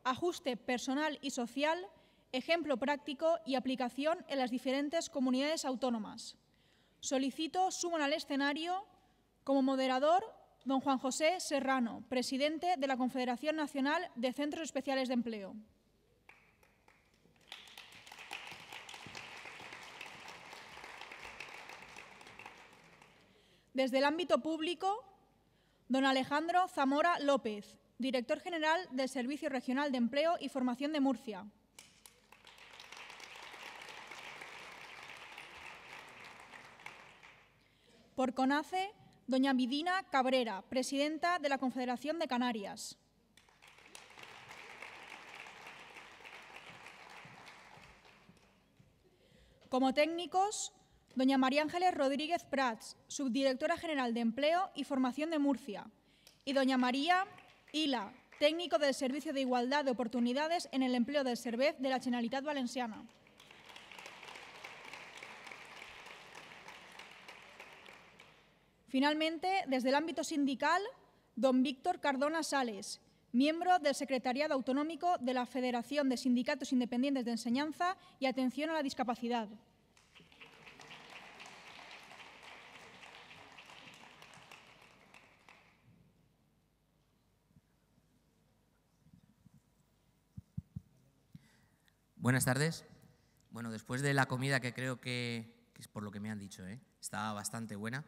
ajuste personal y social, ejemplo práctico y aplicación en las diferentes comunidades autónomas. Solicito suban al escenario como moderador don Juan José Serrano, presidente de la Confederación Nacional de Centros Especiales de Empleo. Desde el ámbito público, don Alejandro Zamora López, director general del Servicio Regional de Empleo y Formación de Murcia. Por CONACE, doña Vidina Cabrera, presidenta de la Confederación de Canarias. Como técnicos, doña María Ángeles Rodríguez Prats, subdirectora general de Empleo y Formación de Murcia, y doña María Ila, técnico del Servicio de Igualdad de Oportunidades en el Empleo del Servei de la Generalitat Valenciana. Finalmente, desde el ámbito sindical, don Víctor Cardona Sales, miembro del Secretariado Autonómico de la Federación de Sindicatos Independientes de Enseñanza y Atención a la Discapacidad. Buenas tardes. Bueno, después de la comida, que creo que es por lo que me han dicho, está bastante buena.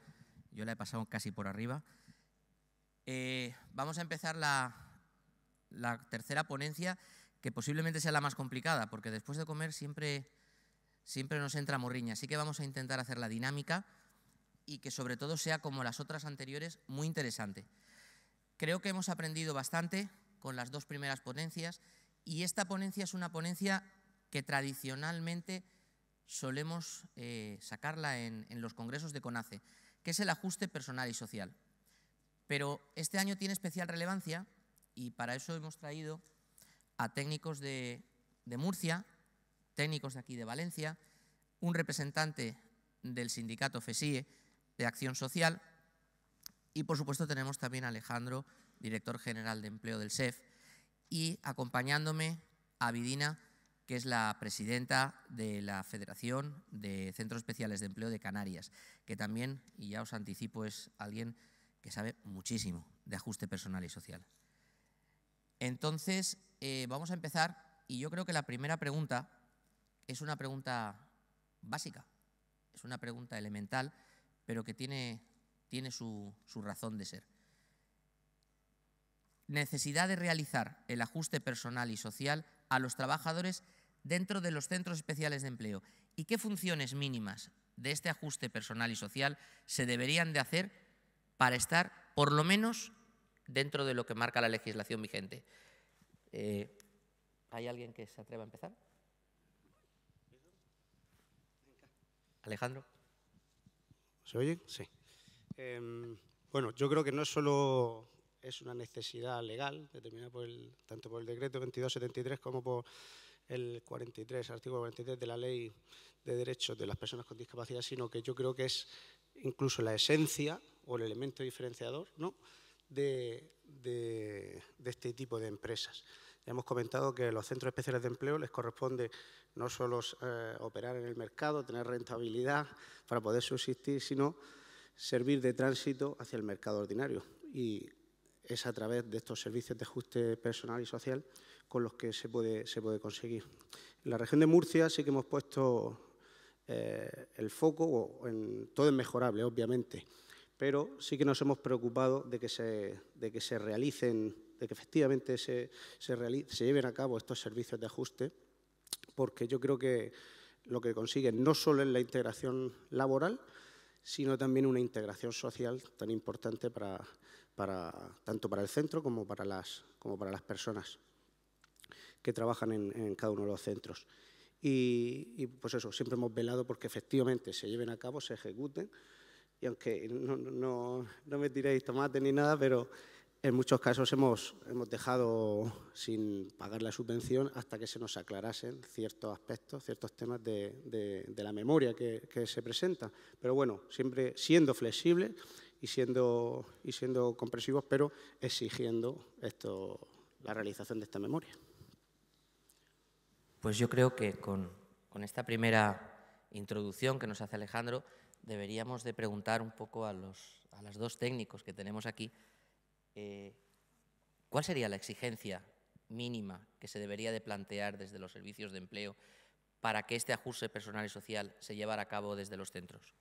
Yo la he pasado casi por arriba. Vamos a empezar la tercera ponencia, que posiblemente sea la más complicada, porque después de comer siempre nos entra morriña. Así que vamos a intentar hacer la dinámica y que sobre todo sea, como las otras anteriores, muy interesante. Creo que hemos aprendido bastante con las dos primeras ponencias, y esta ponencia es una ponencia que tradicionalmente solemos sacarla en los congresos de CONACE, que es el ajuste personal y social. Pero este año tiene especial relevancia y para eso hemos traído a técnicos de Murcia, técnicos de aquí de Valencia, un representante del sindicato FESIE de Acción Social y, por supuesto, tenemos también a Alejandro, director general de Empleo del SEF, y acompañándome a Vidina, que es la presidenta de la Federación de Centros Especiales de Empleo de Canarias, que también, y ya os anticipo, es alguien que sabe muchísimo de ajuste personal y social. Entonces, vamos a empezar, y yo creo que la primera pregunta es una pregunta básica, es una pregunta elemental, pero que tiene su razón de ser. Necesidad de realizar el ajuste personal y social a los trabajadores dentro de los centros especiales de empleo, y qué funciones mínimas de este ajuste personal y social se deberían de hacer para estar, por lo menos, dentro de lo que marca la legislación vigente. ¿Hay alguien que se atreva a empezar? Alejandro. ¿Se oye? Sí. Bueno, yo creo que no solo es una necesidad legal determinada tanto por el decreto 2273 como por el 43, artículo 43 de la Ley de Derechos de las Personas con Discapacidad, sino que yo creo que es incluso la esencia o el elemento diferenciador, ¿no?, de este tipo de empresas. Ya hemos comentado que a los centros especiales de empleo les corresponde no solo operar en el mercado, tener rentabilidad para poder subsistir, sino servir de tránsito hacia el mercado ordinario. Y es a través de estos servicios de ajuste personal y social con los que se puede conseguir. En la región de Murcia sí que hemos puesto el foco, todo es mejorable, obviamente, pero sí que nos hemos preocupado de que se realicen, de que efectivamente se lleven a cabo estos servicios de ajuste, porque yo creo que lo que consiguen no solo es la integración laboral, sino también una integración social tan importante tanto para el centro como para las personas que trabajan en cada uno de los centros. Y pues eso, siempre hemos velado porque efectivamente se lleven a cabo, se ejecuten, y aunque no me tiréis tomates ni nada, pero en muchos casos hemos dejado sin pagar la subvención hasta que se nos aclarasen ciertos aspectos, ciertos temas de la memoria que se presenta. Pero bueno, siempre siendo flexibles y siendo comprensivos, pero exigiendo la realización de esta memoria. Pues yo creo que con esta primera introducción que nos hace Alejandro, deberíamos de preguntar un poco a los dos técnicos que tenemos aquí, ¿cuál sería la exigencia mínima que se debería de plantear desde los servicios de empleo para que este ajuste personal y social se llevara a cabo desde los centros?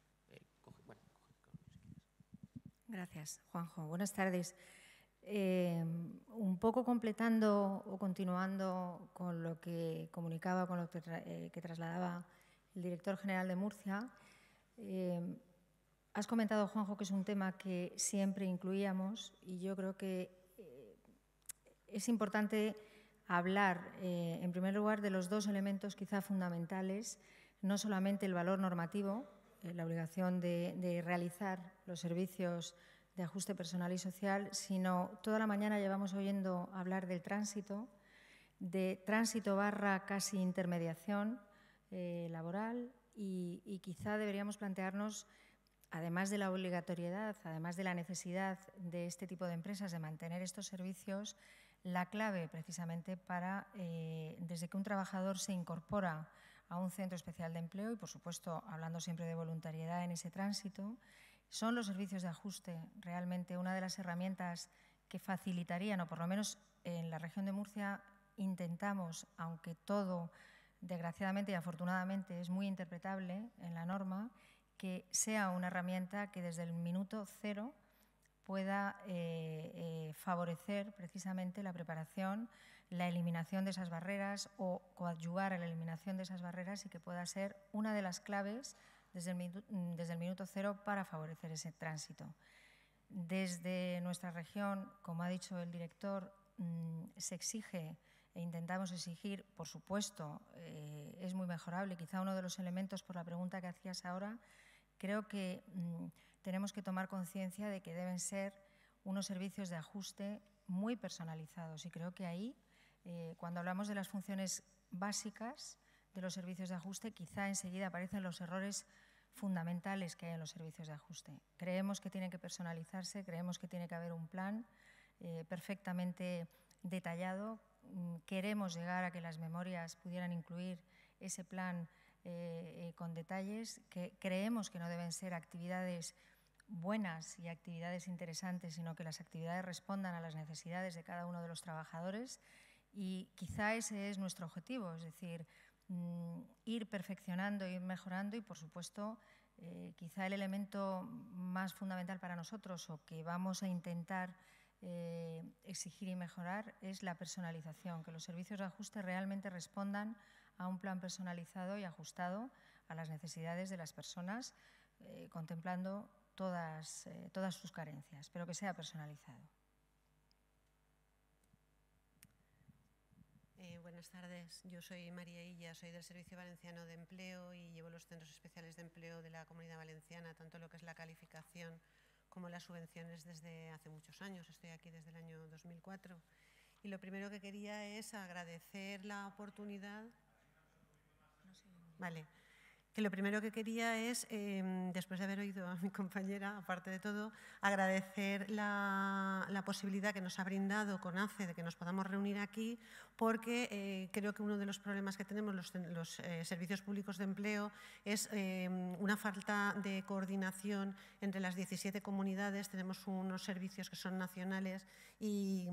Gracias, Juanjo. Buenas tardes. Un poco completando o continuando con lo que comunicaba, con lo que trasladaba el director general de Murcia, has comentado, Juanjo, que es un tema que siempre incluíamos y yo creo que es importante hablar, en primer lugar, de los dos elementos quizá fundamentales, no solamente el valor normativo, la obligación de realizar los servicios de ajuste personal y social, sino toda la mañana llevamos oyendo hablar del tránsito, de tránsito / casi intermediación laboral y quizá deberíamos plantearnos, además de la obligatoriedad, además de la necesidad de este tipo de empresas de mantener estos servicios, la clave precisamente para, desde que un trabajador se incorpora a un centro especial de empleo y, por supuesto, hablando siempre de voluntariedad en ese tránsito, son los servicios de ajuste realmente una de las herramientas que facilitarían, o por lo menos en la región de Murcia intentamos, aunque todo desgraciadamente y afortunadamente es muy interpretable en la norma, que sea una herramienta que desde el minuto cero pueda favorecer precisamente la preparación, la eliminación de esas barreras o coadyuvar a la eliminación de esas barreras y que pueda ser una de las claves desde el minuto cero para favorecer ese tránsito. Desde nuestra región, como ha dicho el director, se exige e intentamos exigir, por supuesto, es muy mejorable. Quizá uno de los elementos, por la pregunta que hacías ahora, creo que tenemos que tomar conciencia de que deben ser unos servicios de ajuste muy personalizados y creo que ahí, cuando hablamos de las funciones básicas de los servicios de ajuste, quizá enseguida aparecen los errores fundamentales que hay en los servicios de ajuste. Creemos que tienen que personalizarse, creemos que tiene que haber un plan perfectamente detallado. Queremos llegar a que las memorias pudieran incluir ese plan con detalles, que creemos que no deben ser actividades buenas y actividades interesantes, sino que las actividades respondan a las necesidades de cada uno de los trabajadores y quizá ese es nuestro objetivo, es decir, ir perfeccionando, ir mejorando y, por supuesto, quizá el elemento más fundamental para nosotros o que vamos a intentar exigir y mejorar es la personalización, que los servicios de ajuste realmente respondan a un plan personalizado y ajustado a las necesidades de las personas, contemplando todas sus carencias, pero que sea personalizado. Buenas tardes, yo soy María Illa, soy del Servicio Valenciano de Empleo y llevo los centros especiales de empleo de la Comunidad Valenciana, tanto lo que es la calificación como las subvenciones desde hace muchos años. Estoy aquí desde el año 2004 y lo primero que quería es agradecer la oportunidad. Vale. Que lo primero que quería es, después de haber oído a mi compañera, aparte de todo, agradecer la posibilidad que nos ha brindado CONACE de que nos podamos reunir aquí, porque creo que uno de los problemas que tenemos los servicios públicos de empleo es una falta de coordinación entre las 17 comunidades. Tenemos unos servicios que son nacionales y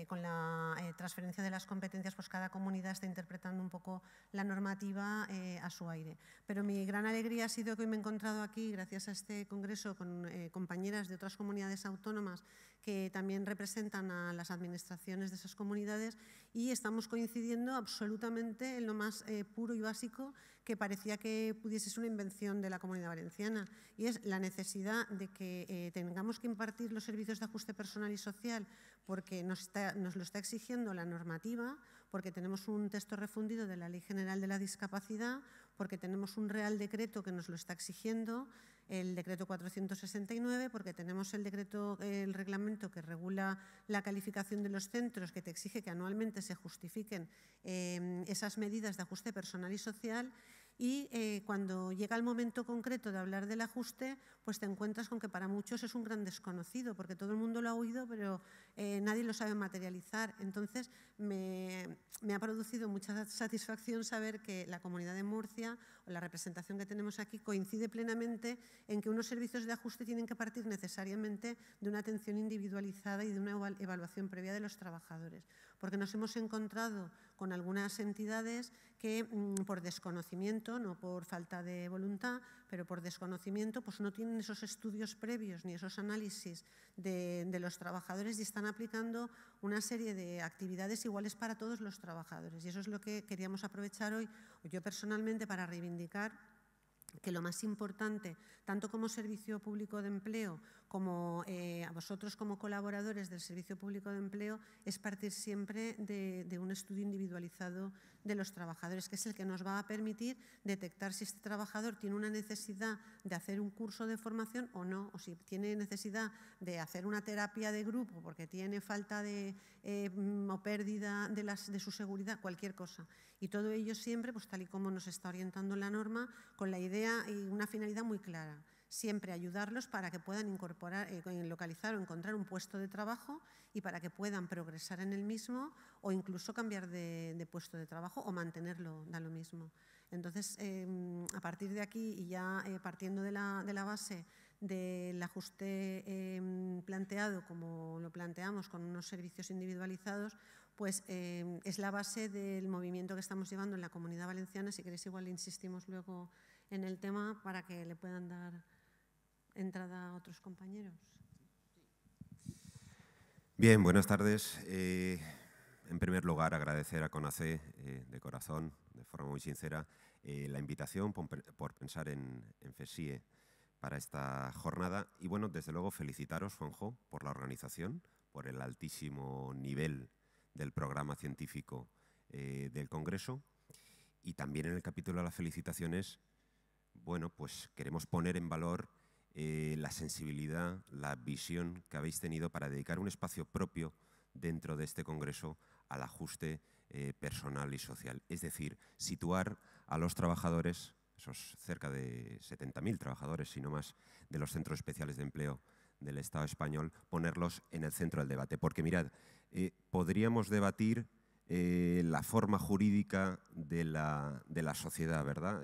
con la transferencia de las competencias, pues cada comunidad está interpretando un poco la normativa a su aire. Pero mi gran alegría ha sido que hoy me he encontrado aquí, gracias a este congreso, con compañeras de otras comunidades autónomas que también representan a las administraciones de esas comunidades y estamos coincidiendo absolutamente en lo más puro y básico que parecía que pudiese ser una invención de la Comunidad Valenciana, y es la necesidad de que tengamos que impartir los servicios de ajuste personal y social porque nos lo está exigiendo la normativa, porque tenemos un texto refundido de la Ley General de la Discapacidad, porque tenemos un Real Decreto que nos lo está exigiendo, el Decreto 469, porque tenemos el reglamento que regula la calificación de los centros, que te exige que anualmente se justifiquen esas medidas de ajuste personal y social, y cuando llega el momento concreto de hablar del ajuste, pues te encuentras con que para muchos es un gran desconocido, porque todo el mundo lo ha oído, pero nadie lo sabe materializar. Entonces, me ha producido mucha satisfacción saber que la Comunidad de Murcia, o la representación que tenemos aquí, coincide plenamente en que unos servicios de ajuste tienen que partir necesariamente de una atención individualizada y de una evaluación previa de los trabajadores. Porque nos hemos encontrado con algunas entidades que por desconocimiento, no por falta de voluntad, pero por desconocimiento, pues no tienen esos estudios previos ni esos análisis de los trabajadores y están aplicando una serie de actividades iguales para todos los trabajadores. Y eso es lo que queríamos aprovechar hoy, yo personalmente, para reivindicar que lo más importante, tanto como Servicio Público de Empleo como a vosotros como colaboradores del Servicio Público de Empleo, es partir siempre de un estudio individualizado de los trabajadores, que es el que nos va a permitir detectar si este trabajador tiene una necesidad de hacer un curso de formación o no, o si tiene necesidad de hacer una terapia de grupo porque tiene falta o pérdida de su seguridad, cualquier cosa. Y todo ello siempre, pues tal y como nos está orientando la norma, con la idea y una finalidad muy clara. Siempre ayudarlos para que puedan incorporar, localizar o encontrar un puesto de trabajo y para que puedan progresar en el mismo o incluso cambiar de puesto de trabajo o mantenerlo, da lo mismo. Entonces, a partir de aquí y ya partiendo de la base del ajuste planteado como lo planteamos con unos servicios individualizados, pues es la base del movimiento que estamos llevando en la Comunidad Valenciana. Si queréis, igual insistimos luego en el tema para que le puedan dar entrada a otros compañeros. Bien, buenas tardes. En primer lugar, agradecer a CONACE de corazón, de forma muy sincera, la invitación por pensar en FESIE para esta jornada. Y bueno, desde luego felicitaros, Juanjo, por la organización, por el altísimo nivel del programa científico del Congreso. Y también en el capítulo de las felicitaciones, bueno, pues queremos poner en valor la sensibilidad, la visión que habéis tenido para dedicar un espacio propio dentro de este Congreso al ajuste personal y social. Es decir, situar a los trabajadores, esos cerca de 70.000 trabajadores, si no más, de los centros especiales de empleo del Estado español, ponerlos en el centro del debate. Porque mirad, podríamos debatir la forma jurídica de la sociedad, ¿verdad?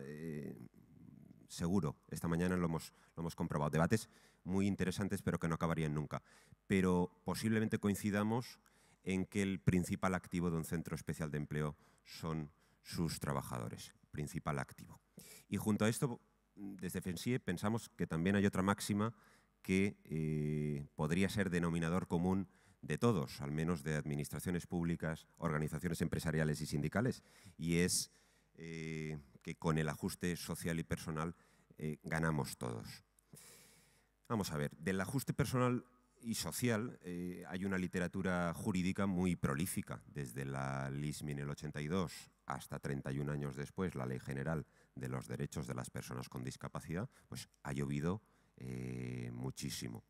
Seguro, esta mañana lo hemos comprobado. Debates muy interesantes, pero que no acabarían nunca. Pero posiblemente coincidamos en que el principal activo de un centro especial de empleo son sus trabajadores, principal activo. Y junto a esto, desde FESIE pensamos que también hay otra máxima que podría ser denominador común de todos, al menos de administraciones públicas, organizaciones empresariales y sindicales, y es que con el ajuste social y personal ganamos todos. Vamos a ver, del ajuste personal y social hay una literatura jurídica muy prolífica, desde la LISMI en el 82 hasta 31 años después, la Ley General de los Derechos de las Personas con Discapacidad, pues ha llovido muchísimo.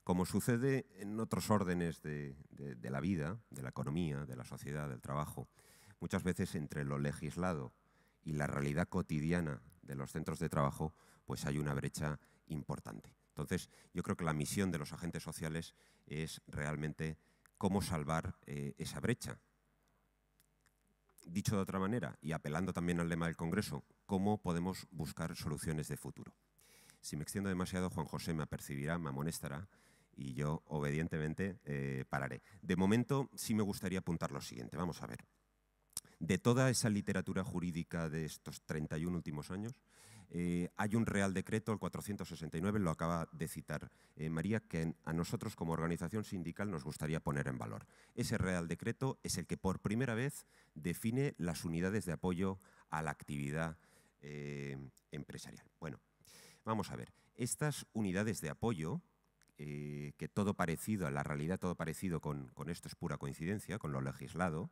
Como sucede en otros órdenes de la vida, de la economía, de la sociedad, del trabajo, muchas veces entre lo legislado y la realidad cotidiana de los centros de trabajo, pues hay una brecha importante. Entonces, yo creo que la misión de los agentes sociales es realmente cómo salvar esa brecha. Dicho de otra manera, y apelando también al lema del Congreso, cómo podemos buscar soluciones de futuro. Si me extiendo demasiado, Juan José me apercibirá, me amonestará, y yo obedientemente pararé. De momento sí me gustaría apuntar lo siguiente. Vamos a ver. De toda esa literatura jurídica de estos 31 últimos años, hay un Real Decreto, el 469, lo acaba de citar María, que a nosotros como organización sindical nos gustaría poner en valor. Ese Real Decreto es el que por primera vez define las unidades de apoyo a la actividad empresarial. Bueno, vamos a ver. Estas unidades de apoyo, que todo parecido, a la realidad todo parecido con esto es pura coincidencia, con lo legislado,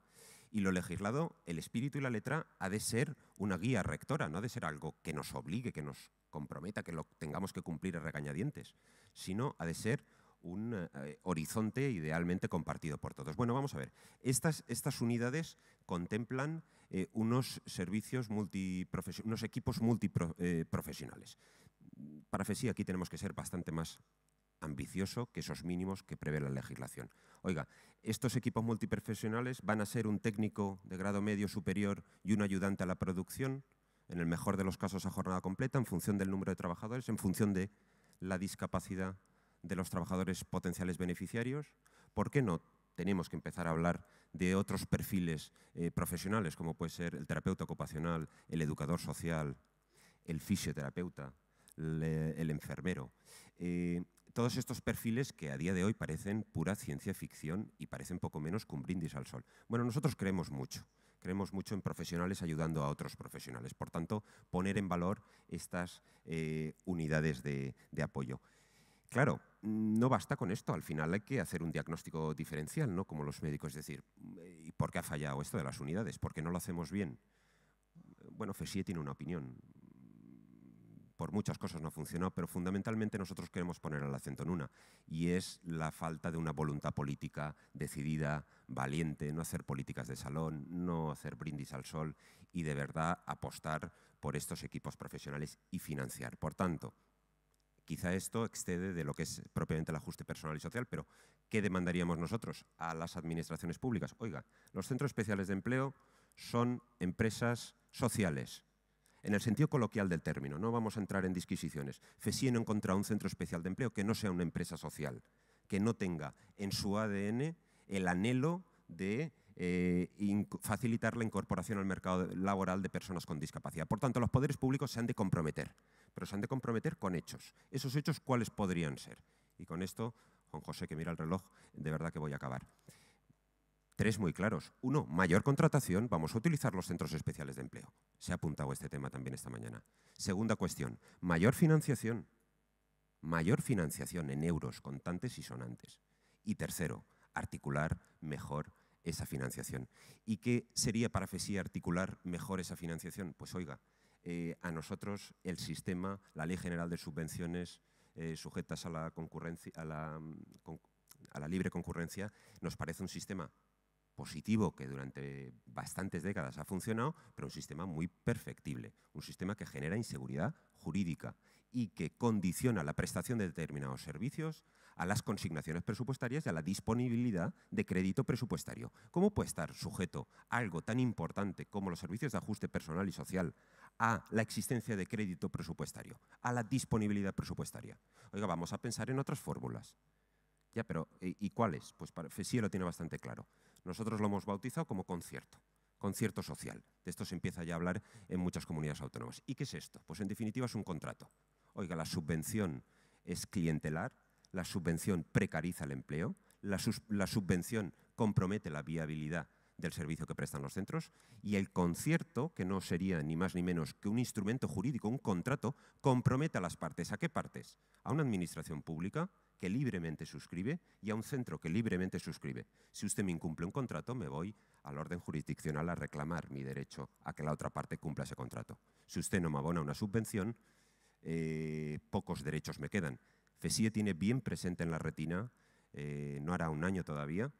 y lo legislado, el espíritu y la letra ha de ser una guía rectora, no ha de ser algo que nos obligue, que nos comprometa, que lo tengamos que cumplir a regañadientes, sino ha de ser un horizonte idealmente compartido por todos. Bueno, vamos a ver. Estas unidades contemplan unos servicios unos equipos multiprofesionales. Para FESIE aquí tenemos que ser bastante más ambicioso que esos mínimos que prevé la legislación. Oiga, estos equipos multiprofesionales van a ser un técnico de grado medio superior y un ayudante a la producción, en el mejor de los casos a jornada completa, en función del número de trabajadores, en función de la discapacidad de los trabajadores potenciales beneficiarios. ¿Por qué no tenemos que empezar a hablar de otros perfiles profesionales, como puede ser el terapeuta ocupacional, el educador social, el fisioterapeuta, el enfermero? Todos estos perfiles que a día de hoy parecen pura ciencia ficción y parecen poco menos que un brindis al sol. Bueno, nosotros creemos mucho en profesionales ayudando a otros profesionales. Por tanto, poner en valor estas unidades de apoyo. Claro, no basta con esto. Al final hay que hacer un diagnóstico diferencial, ¿no? Como los médicos, es decir, ¿y por qué ha fallado esto de las unidades? ¿Por qué no lo hacemos bien? Bueno, FESIE tiene una opinión. Por muchas cosas no ha funcionado, pero fundamentalmente nosotros queremos poner el acento en una, y es la falta de una voluntad política decidida, valiente, no hacer políticas de salón, no hacer brindis al sol y de verdad apostar por estos equipos profesionales y financiar. Por tanto, quizá esto excede de lo que es propiamente el ajuste personal y social, pero ¿qué demandaríamos nosotros a las administraciones públicas? Oiga, los centros especiales de empleo son empresas sociales, en el sentido coloquial del término, no vamos a entrar en disquisiciones. FESIE no ha encontrado un centro especial de empleo que no sea una empresa social, que no tenga en su ADN el anhelo de facilitar la incorporación al mercado laboral de personas con discapacidad. Por tanto, los poderes públicos se han de comprometer, pero se han de comprometer con hechos. ¿Esos hechos cuáles podrían ser? Y con esto, Juan José, que mira el reloj, de verdad que voy a acabar. 3 muy claros. 1, mayor contratación. Vamos a utilizar los centros especiales de empleo. Se ha apuntado este tema también esta mañana. Segunda cuestión, mayor financiación. Mayor financiación en euros contantes y sonantes. Y tercero, articular mejor esa financiación. ¿Y qué sería para FESIE articular mejor esa financiación? Pues oiga, a nosotros el sistema, la Ley General de Subvenciones sujetas a la concurrencia, a la libre concurrencia, nos parece un sistema positivo que durante bastantes décadas ha funcionado, pero un sistema muy perfectible, un sistema que genera inseguridad jurídica y que condiciona la prestación de determinados servicios a las consignaciones presupuestarias y a la disponibilidad de crédito presupuestario. ¿Cómo puede estar sujeto algo tan importante como los servicios de ajuste personal y social a la existencia de crédito presupuestario, a la disponibilidad presupuestaria? Oiga, vamos a pensar en otras fórmulas. Ya, pero ¿y cuáles? Pues para FESIE lo tiene bastante claro. Nosotros lo hemos bautizado como concierto social. De esto se empieza ya a hablar en muchas comunidades autónomas. ¿Y qué es esto? Pues en definitiva es un contrato. Oiga, la subvención es clientelar, la subvención precariza el empleo, la subvención compromete la viabilidad del servicio que prestan los centros y el concierto, que no sería ni más ni menos que un instrumento jurídico, un contrato, compromete a las partes. ¿A qué partes? A una administración pública que libremente suscribe y a un centro que libremente suscribe. Si usted me incumple un contrato, me voy al orden jurisdiccional a reclamar mi derecho a que la otra parte cumpla ese contrato. Si usted no me abona una subvención, pocos derechos me quedan. FESIE tiene bien presente en la retina, no hará un año todavía,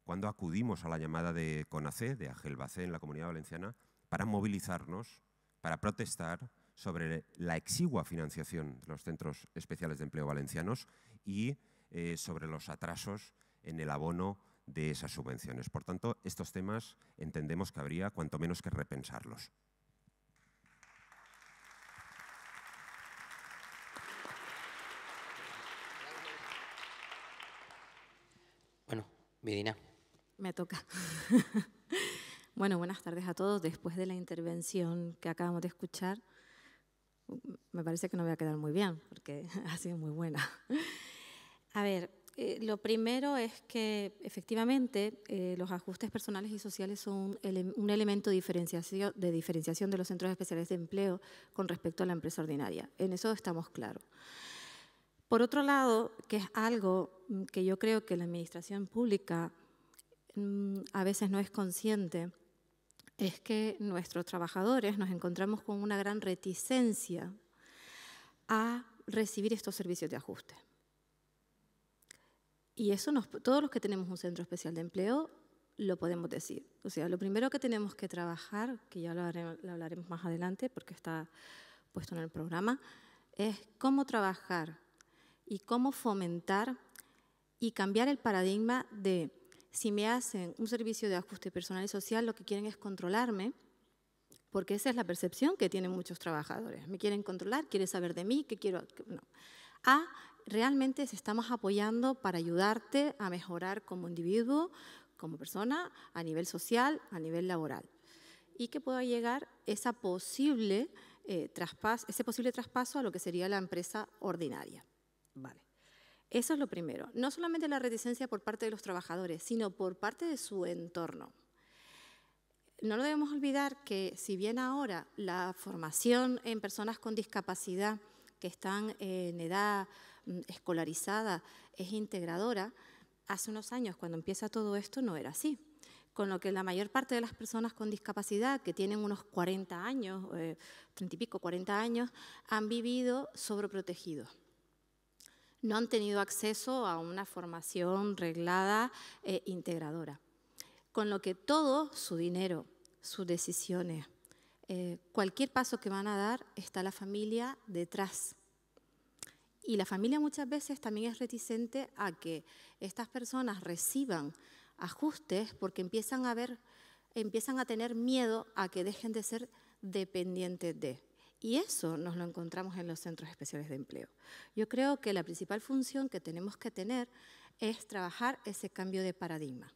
cuando acudimos a la llamada de CONACE, de AGELBACE en la Comunidad Valenciana, para movilizarnos, para protestar sobre la exigua financiación de los centros especiales de empleo valencianos y sobre los atrasos en el abono de esas subvenciones. Por tanto, estos temas entendemos que habría cuanto menos que repensarlos. Bueno, Vidina. Me toca. Bueno, buenas tardes a todos. Después de la intervención que acabamos de escuchar, me parece que no voy a quedar muy bien, porque ha sido muy buena. A ver, lo primero es que efectivamente los ajustes personales y sociales son un elemento de diferenciación de los centros especiales de empleo con respecto a la empresa ordinaria. En eso estamos claros. Por otro lado, que es algo que yo creo que la administración pública a veces no es consciente, es que nuestros trabajadores nos encontramos con una gran reticencia a recibir estos servicios de ajuste. Y eso todos los que tenemos un centro especial de empleo lo podemos decir. O sea, lo primero que tenemos que trabajar, que ya lo hablaremos más adelante porque está puesto en el programa, es cómo trabajar y cómo fomentar y cambiar el paradigma de si me hacen un servicio de ajuste personal y social, lo que quieren es controlarme, porque esa es la percepción que tienen muchos trabajadores. Me quieren controlar, quieren saber de mí, qué quiero. No. Realmente estamos apoyando para ayudarte a mejorar como individuo, como persona, a nivel social, a nivel laboral. Y que pueda llegar ese posible traspaso a lo que sería la empresa ordinaria. Vale. Eso es lo primero. No solamente la reticencia por parte de los trabajadores, sino por parte de su entorno. No lo debemos olvidar que si bien ahora la formación en personas con discapacidad que están en edad escolarizada es integradora, hace unos años cuando empieza todo esto no era así. Con lo que la mayor parte de las personas con discapacidad que tienen unos 40 años, 30 y pico, 40 años, han vivido sobreprotegidos. No han tenido acceso a una formación reglada e integradora. Con lo que todo su dinero, sus decisiones, cualquier paso que van a dar, está la familia detrás. Y la familia muchas veces también es reticente a que estas personas reciban ajustes porque empiezan a tener miedo a que dejen de ser dependientes de. Y eso nos lo encontramos en los centros especiales de empleo. Yo creo que la principal función que tenemos que tener es trabajar ese cambio de paradigma.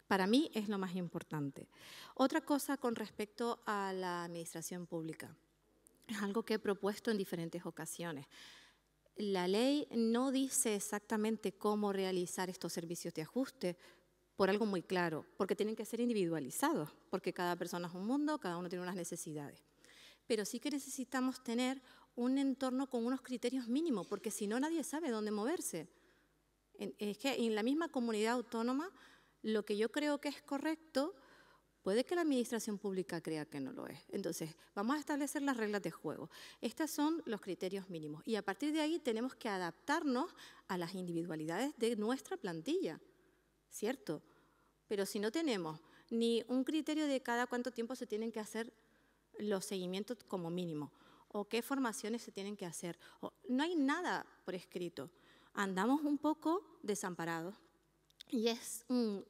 Para mí es lo más importante. Otra cosa con respecto a la administración pública. Es algo que he propuesto en diferentes ocasiones. La ley no dice exactamente cómo realizar estos servicios de ajuste por algo muy claro, porque tienen que ser individualizados, porque cada persona es un mundo, cada uno tiene unas necesidades. Pero sí que necesitamos tener un entorno con unos criterios mínimos, porque si no nadie sabe dónde moverse. Es que en la misma comunidad autónoma, lo que yo creo que es correcto, puede que la administración pública crea que no lo es. Entonces, vamos a establecer las reglas de juego. Estos son los criterios mínimos. Y a partir de ahí tenemos que adaptarnos a las individualidades de nuestra plantilla, ¿cierto? Pero si no tenemos ni un criterio de cada cuánto tiempo se tienen que hacer los seguimientos como mínimo, o qué formaciones se tienen que hacer, no hay nada por escrito. Andamos un poco desamparados. Y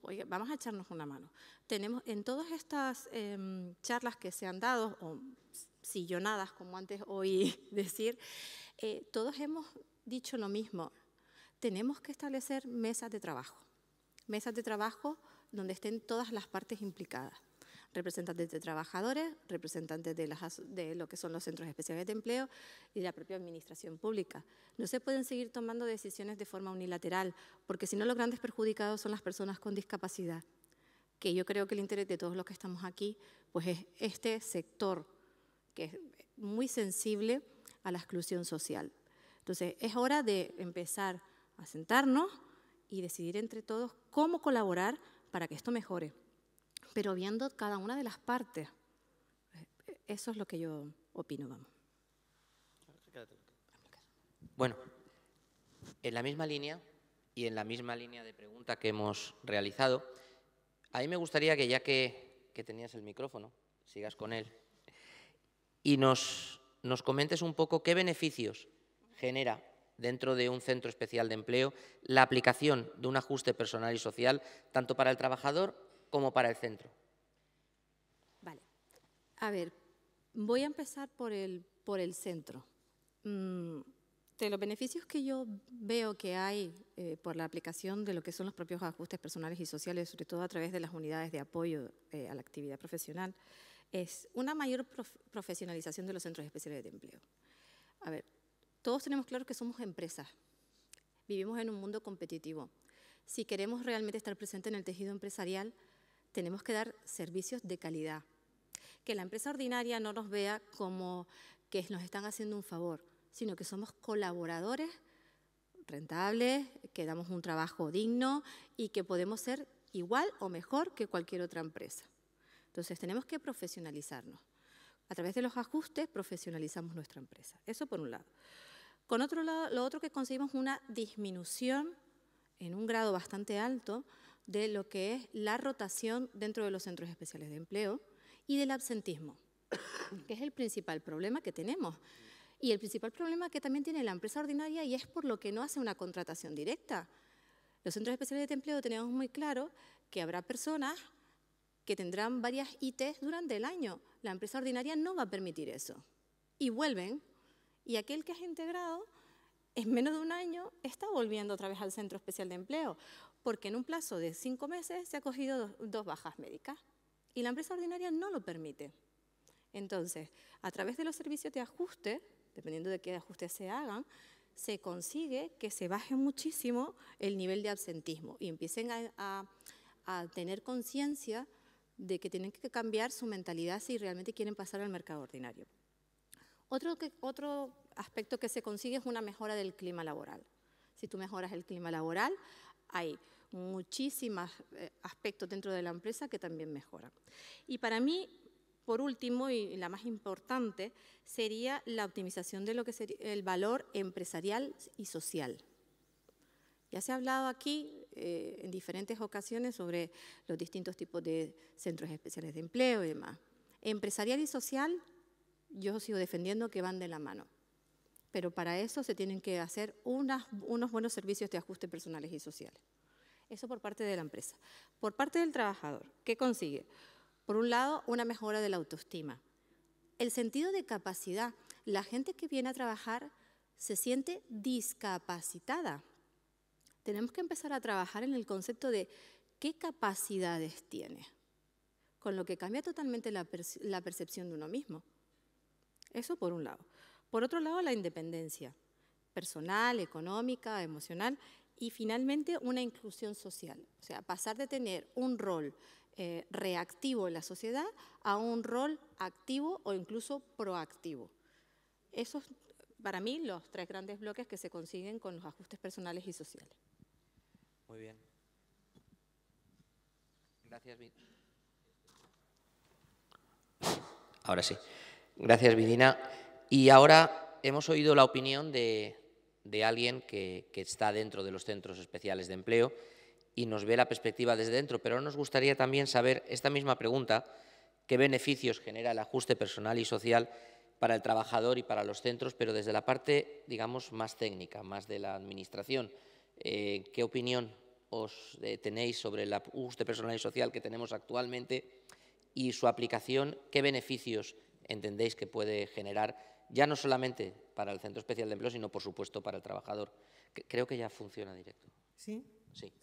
oye, vamos a echarnos una mano. Tenemos en todas estas charlas que se han dado, o sillonadas, como antes oí decir, todos hemos dicho lo mismo. Tenemos que establecer mesas de trabajo donde estén todas las partes implicadas. Representantes de trabajadores, representantes de lo que son los centros especiales de empleo y de la propia administración pública. No se pueden seguir tomando decisiones de forma unilateral, porque si no los grandes perjudicados son las personas con discapacidad, que yo creo que el interés de todos los que estamos aquí pues es este sector que es muy sensible a la exclusión social. Entonces, es hora de empezar a sentarnos y decidir entre todos cómo colaborar para que esto mejore, pero viendo cada una de las partes. Eso es lo que yo opino, vamos. Bueno, en la misma línea y en la misma línea de pregunta que hemos realizado, a mí me gustaría que, ya que tenías el micrófono, sigas con él, y nos comentes un poco qué beneficios genera dentro de un centro especial de empleo la aplicación de un ajuste personal y social, tanto para el trabajador como para el centro. Vale. A ver, voy a empezar por el centro. De los beneficios que yo veo que hay por la aplicación de lo que son los propios ajustes personales y sociales, sobre todo a través de las unidades de apoyo a la actividad profesional, es una mayor profesionalización de los centros especiales de empleo. A ver, todos tenemos claro que somos empresas, vivimos en un mundo competitivo. Si queremos realmente estar presentes en el tejido empresarial, tenemos que dar servicios de calidad. Que la empresa ordinaria no nos vea como que nos están haciendo un favor, sino que somos colaboradores rentables, que damos un trabajo digno y que podemos ser igual o mejor que cualquier otra empresa. Entonces, tenemos que profesionalizarnos. A través de los ajustes, profesionalizamos nuestra empresa. Eso por un lado. Con otro lado, lo otro que conseguimos una disminución en un grado bastante alto de lo que es la rotación dentro de los centros especiales de empleo y del absentismo, que es el principal problema que tenemos. Y el principal problema que también tiene la empresa ordinaria, y es por lo que no hace una contratación directa. Los centros especiales de empleo tenemos muy claro que habrá personas que tendrán varias ITs durante el año. La empresa ordinaria no va a permitir eso. Y vuelven, y aquel que es integrado, en menos de un año, está volviendo otra vez al centro especial de empleo, porque en un plazo de 5 meses se ha cogido dos bajas médicas. Y la empresa ordinaria no lo permite. Entonces, a través de los servicios de ajuste, dependiendo de qué ajustes se hagan, se consigue que se baje muchísimo el nivel de absentismo y empiecen a tener conciencia de que tienen que cambiar su mentalidad si realmente quieren pasar al mercado ordinario. Otro aspecto que se consigue es una mejora del clima laboral. Si tú mejoras el clima laboral, hay muchísimos aspectos dentro de la empresa que también mejoran. Y para mí, por último, y la más importante, sería la optimización de lo que sería el valor empresarial y social. Ya se ha hablado aquí en diferentes ocasiones sobre los distintos tipos de centros especiales de empleo y demás. Empresarial y social, yo sigo defendiendo que van de la mano, pero para eso se tienen que hacer unos buenos servicios de ajuste personales y sociales. Eso por parte de la empresa. Por parte del trabajador, ¿qué consigue? Por un lado, una mejora de la autoestima. El sentido de capacidad. La gente que viene a trabajar se siente discapacitada. Tenemos que empezar a trabajar en el concepto de qué capacidades tiene, con lo que cambia totalmente la percepción de uno mismo. Eso por un lado. Por otro lado, la independencia personal, económica, emocional y finalmente una inclusión social. O sea, pasar de tener un rol reactivo en la sociedad a un rol activo o incluso proactivo. Esos, para mí, los 3 grandes bloques que se consiguen con los ajustes personales y sociales. Muy bien. Gracias, ahora sí. Gracias, Vidina. Y ahora hemos oído la opinión de alguien que está dentro de los centros especiales de empleo y nos ve la perspectiva desde dentro, pero nos gustaría también saber esta misma pregunta, qué beneficios genera el ajuste personal y social para el trabajador y para los centros, pero desde la parte, digamos, más técnica, más de la administración. ¿Qué opinión tenéis sobre el ajuste personal y social que tenemos actualmente y su aplicación? ¿Qué beneficios entendéis que puede generar, ya no solamente para el Centro Especial de Empleo, sino, por supuesto, para el trabajador? Creo que ya funciona directo. ¿Sí? Sí.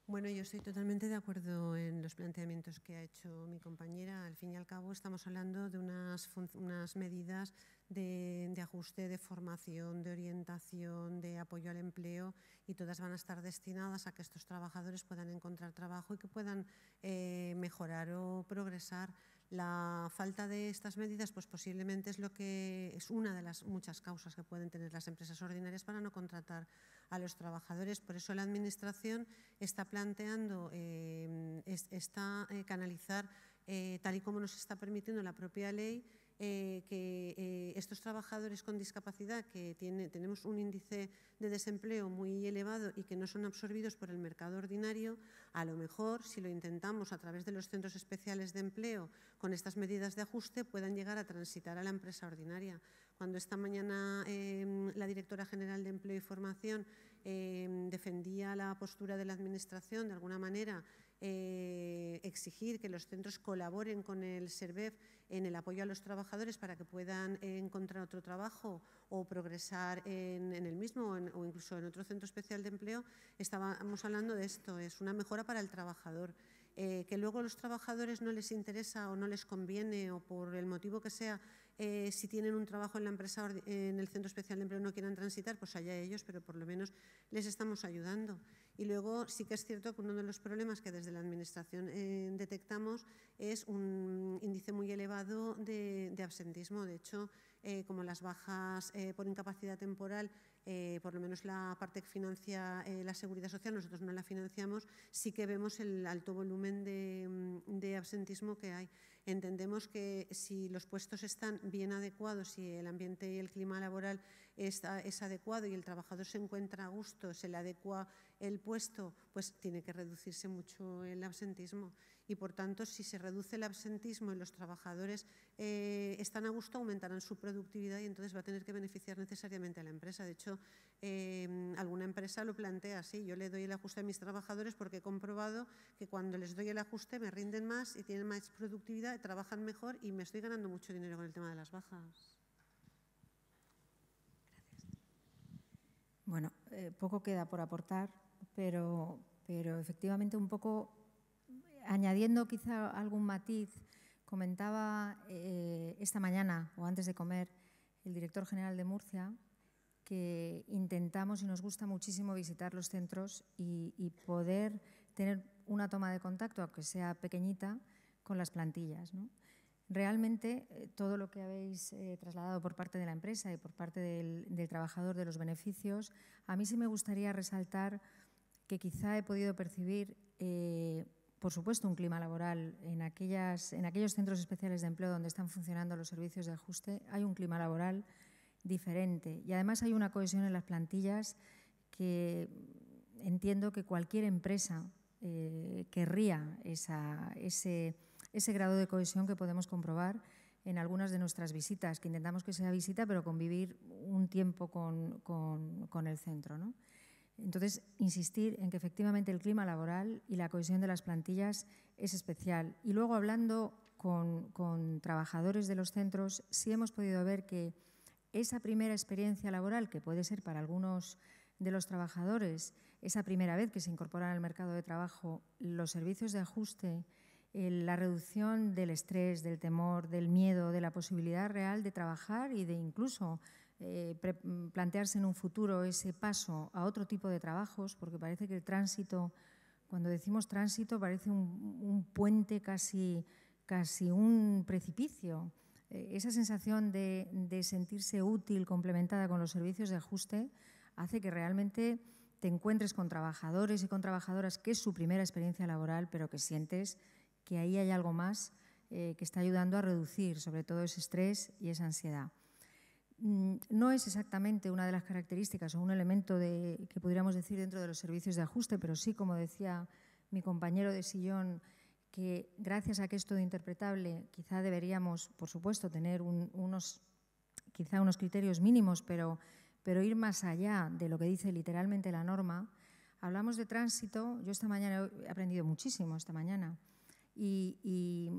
Bueno, yo estoy totalmente de acuerdo en los planteamientos que ha hecho mi compañera. Al fin y al cabo estamos hablando de unas medidas de ajuste, de formación, de orientación, de apoyo al empleo, y todas van a estar destinadas a que estos trabajadores puedan encontrar trabajo y que puedan mejorar o progresar. La falta de estas medidas, pues posiblemente es una de las muchas causas que pueden tener las empresas ordinarias para no contratar a los trabajadores. Por eso la Administración está planteando canalizar, tal y como nos está permitiendo la propia ley, que estos trabajadores con discapacidad que tenemos un índice de desempleo muy elevado y que no son absorbidos por el mercado ordinario, a lo mejor si lo intentamos a través de los centros especiales de empleo con estas medidas de ajuste puedan llegar a transitar a la empresa ordinaria. Cuando esta mañana la directora general de Empleo y Formación defendía la postura de la Administración, de alguna manera exigir que los centros colaboren con el SERVEF en el apoyo a los trabajadores para que puedan encontrar otro trabajo o progresar en el mismo o incluso en otro centro especial de empleo, estábamos hablando de esto, es una mejora para el trabajador. Que luego a los trabajadores no les interesa o no les conviene o por el motivo que sea, si tienen un trabajo en la empresa, en el centro especial de empleo no quieran transitar, pues allá ellos, pero por lo menos les estamos ayudando. Y luego sí que es cierto que uno de los problemas que desde la Administración detectamos es un índice muy elevado de absentismo. De hecho, como las bajas por incapacidad temporal, por lo menos la parte que financia la Seguridad Social, nosotros no la financiamos, sí que vemos el alto volumen de absentismo que hay. Entendemos que si los puestos están bien adecuados, si el ambiente y el clima laboral es adecuado y el trabajador se encuentra a gusto, se le adecua el puesto, pues tiene que reducirse mucho el absentismo. Y, por tanto, si se reduce el absentismo y los trabajadores están a gusto, aumentarán su productividad y entonces va a tener que beneficiar necesariamente a la empresa. De hecho, alguna empresa lo plantea así: yo le doy el ajuste a mis trabajadores porque he comprobado que cuando les doy el ajuste me rinden más y tienen más productividad, trabajan mejor y me estoy ganando mucho dinero con el tema de las bajas. Bueno, poco queda por aportar, pero efectivamente un poco añadiendo quizá algún matiz. Comentaba esta mañana o antes de comer el director general de Murcia que intentamos y nos gusta muchísimo visitar los centros y poder tener una toma de contacto, aunque sea pequeñita, con las plantillas, ¿no? Realmente, todo lo que habéis trasladado por parte de la empresa y por parte del trabajador de los beneficios, a mí sí me gustaría resaltar que quizá he podido percibir, por supuesto, un clima laboral en aquellos centros especiales de empleo donde están funcionando los servicios de ajuste. Hay un clima laboral diferente y además hay una cohesión en las plantillas que entiendo que cualquier empresa querría ese grado de cohesión que podemos comprobar en algunas de nuestras visitas, que intentamos que sea visita, pero convivir un tiempo con el centro, ¿no? Entonces, insistir en que efectivamente el clima laboral y la cohesión de las plantillas es especial. Y luego, hablando con trabajadores de los centros, sí hemos podido ver que esa primera experiencia laboral, que puede ser para algunos de los trabajadores, esa primera vez que se incorporan al mercado de trabajo, los servicios de ajuste, la reducción del estrés, del temor, del miedo, de la posibilidad real de trabajar y de incluso plantearse en un futuro ese paso a otro tipo de trabajos, porque parece que el tránsito, cuando decimos tránsito, parece un puente, casi un precipicio. Esa sensación de sentirse útil, complementada con los servicios de ajuste, hace que realmente te encuentres con trabajadores y con trabajadoras que es su primera experiencia laboral, pero que sientes que ahí hay algo más que está ayudando a reducir sobre todo ese estrés y esa ansiedad. No es exactamente una de las características o un elemento que pudiéramos decir dentro de los servicios de ajuste, pero sí, como decía mi compañero de sillón, que gracias a que es todo interpretable, quizá deberíamos, por supuesto, tener unos criterios mínimos, pero ir más allá de lo que dice literalmente la norma. Hablamos de tránsito. Yo esta mañana he aprendido muchísimo, esta mañana, y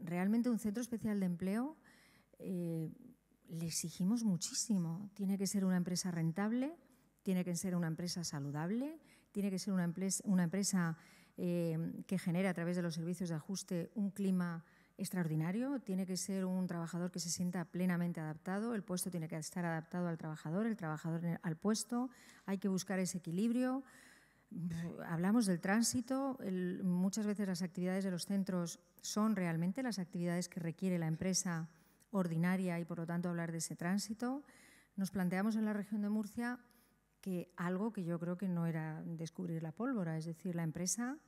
realmente un centro especial de empleo le exigimos muchísimo. Tiene que ser una empresa rentable, tiene que ser una empresa saludable, tiene que ser una empresa que genere a través de los servicios de ajuste un clima extraordinario, tiene que ser un trabajador que se sienta plenamente adaptado, el puesto tiene que estar adaptado al trabajador, el trabajador al puesto, hay que buscar ese equilibrio. Hablamos del tránsito, muchas veces las actividades de los centros son realmente las actividades que requiere la empresa ordinaria y por lo tanto hablar de ese tránsito. Nos planteamos en la región de Murcia que algo que yo creo que no era descubrir la pólvora, es decir, la empresa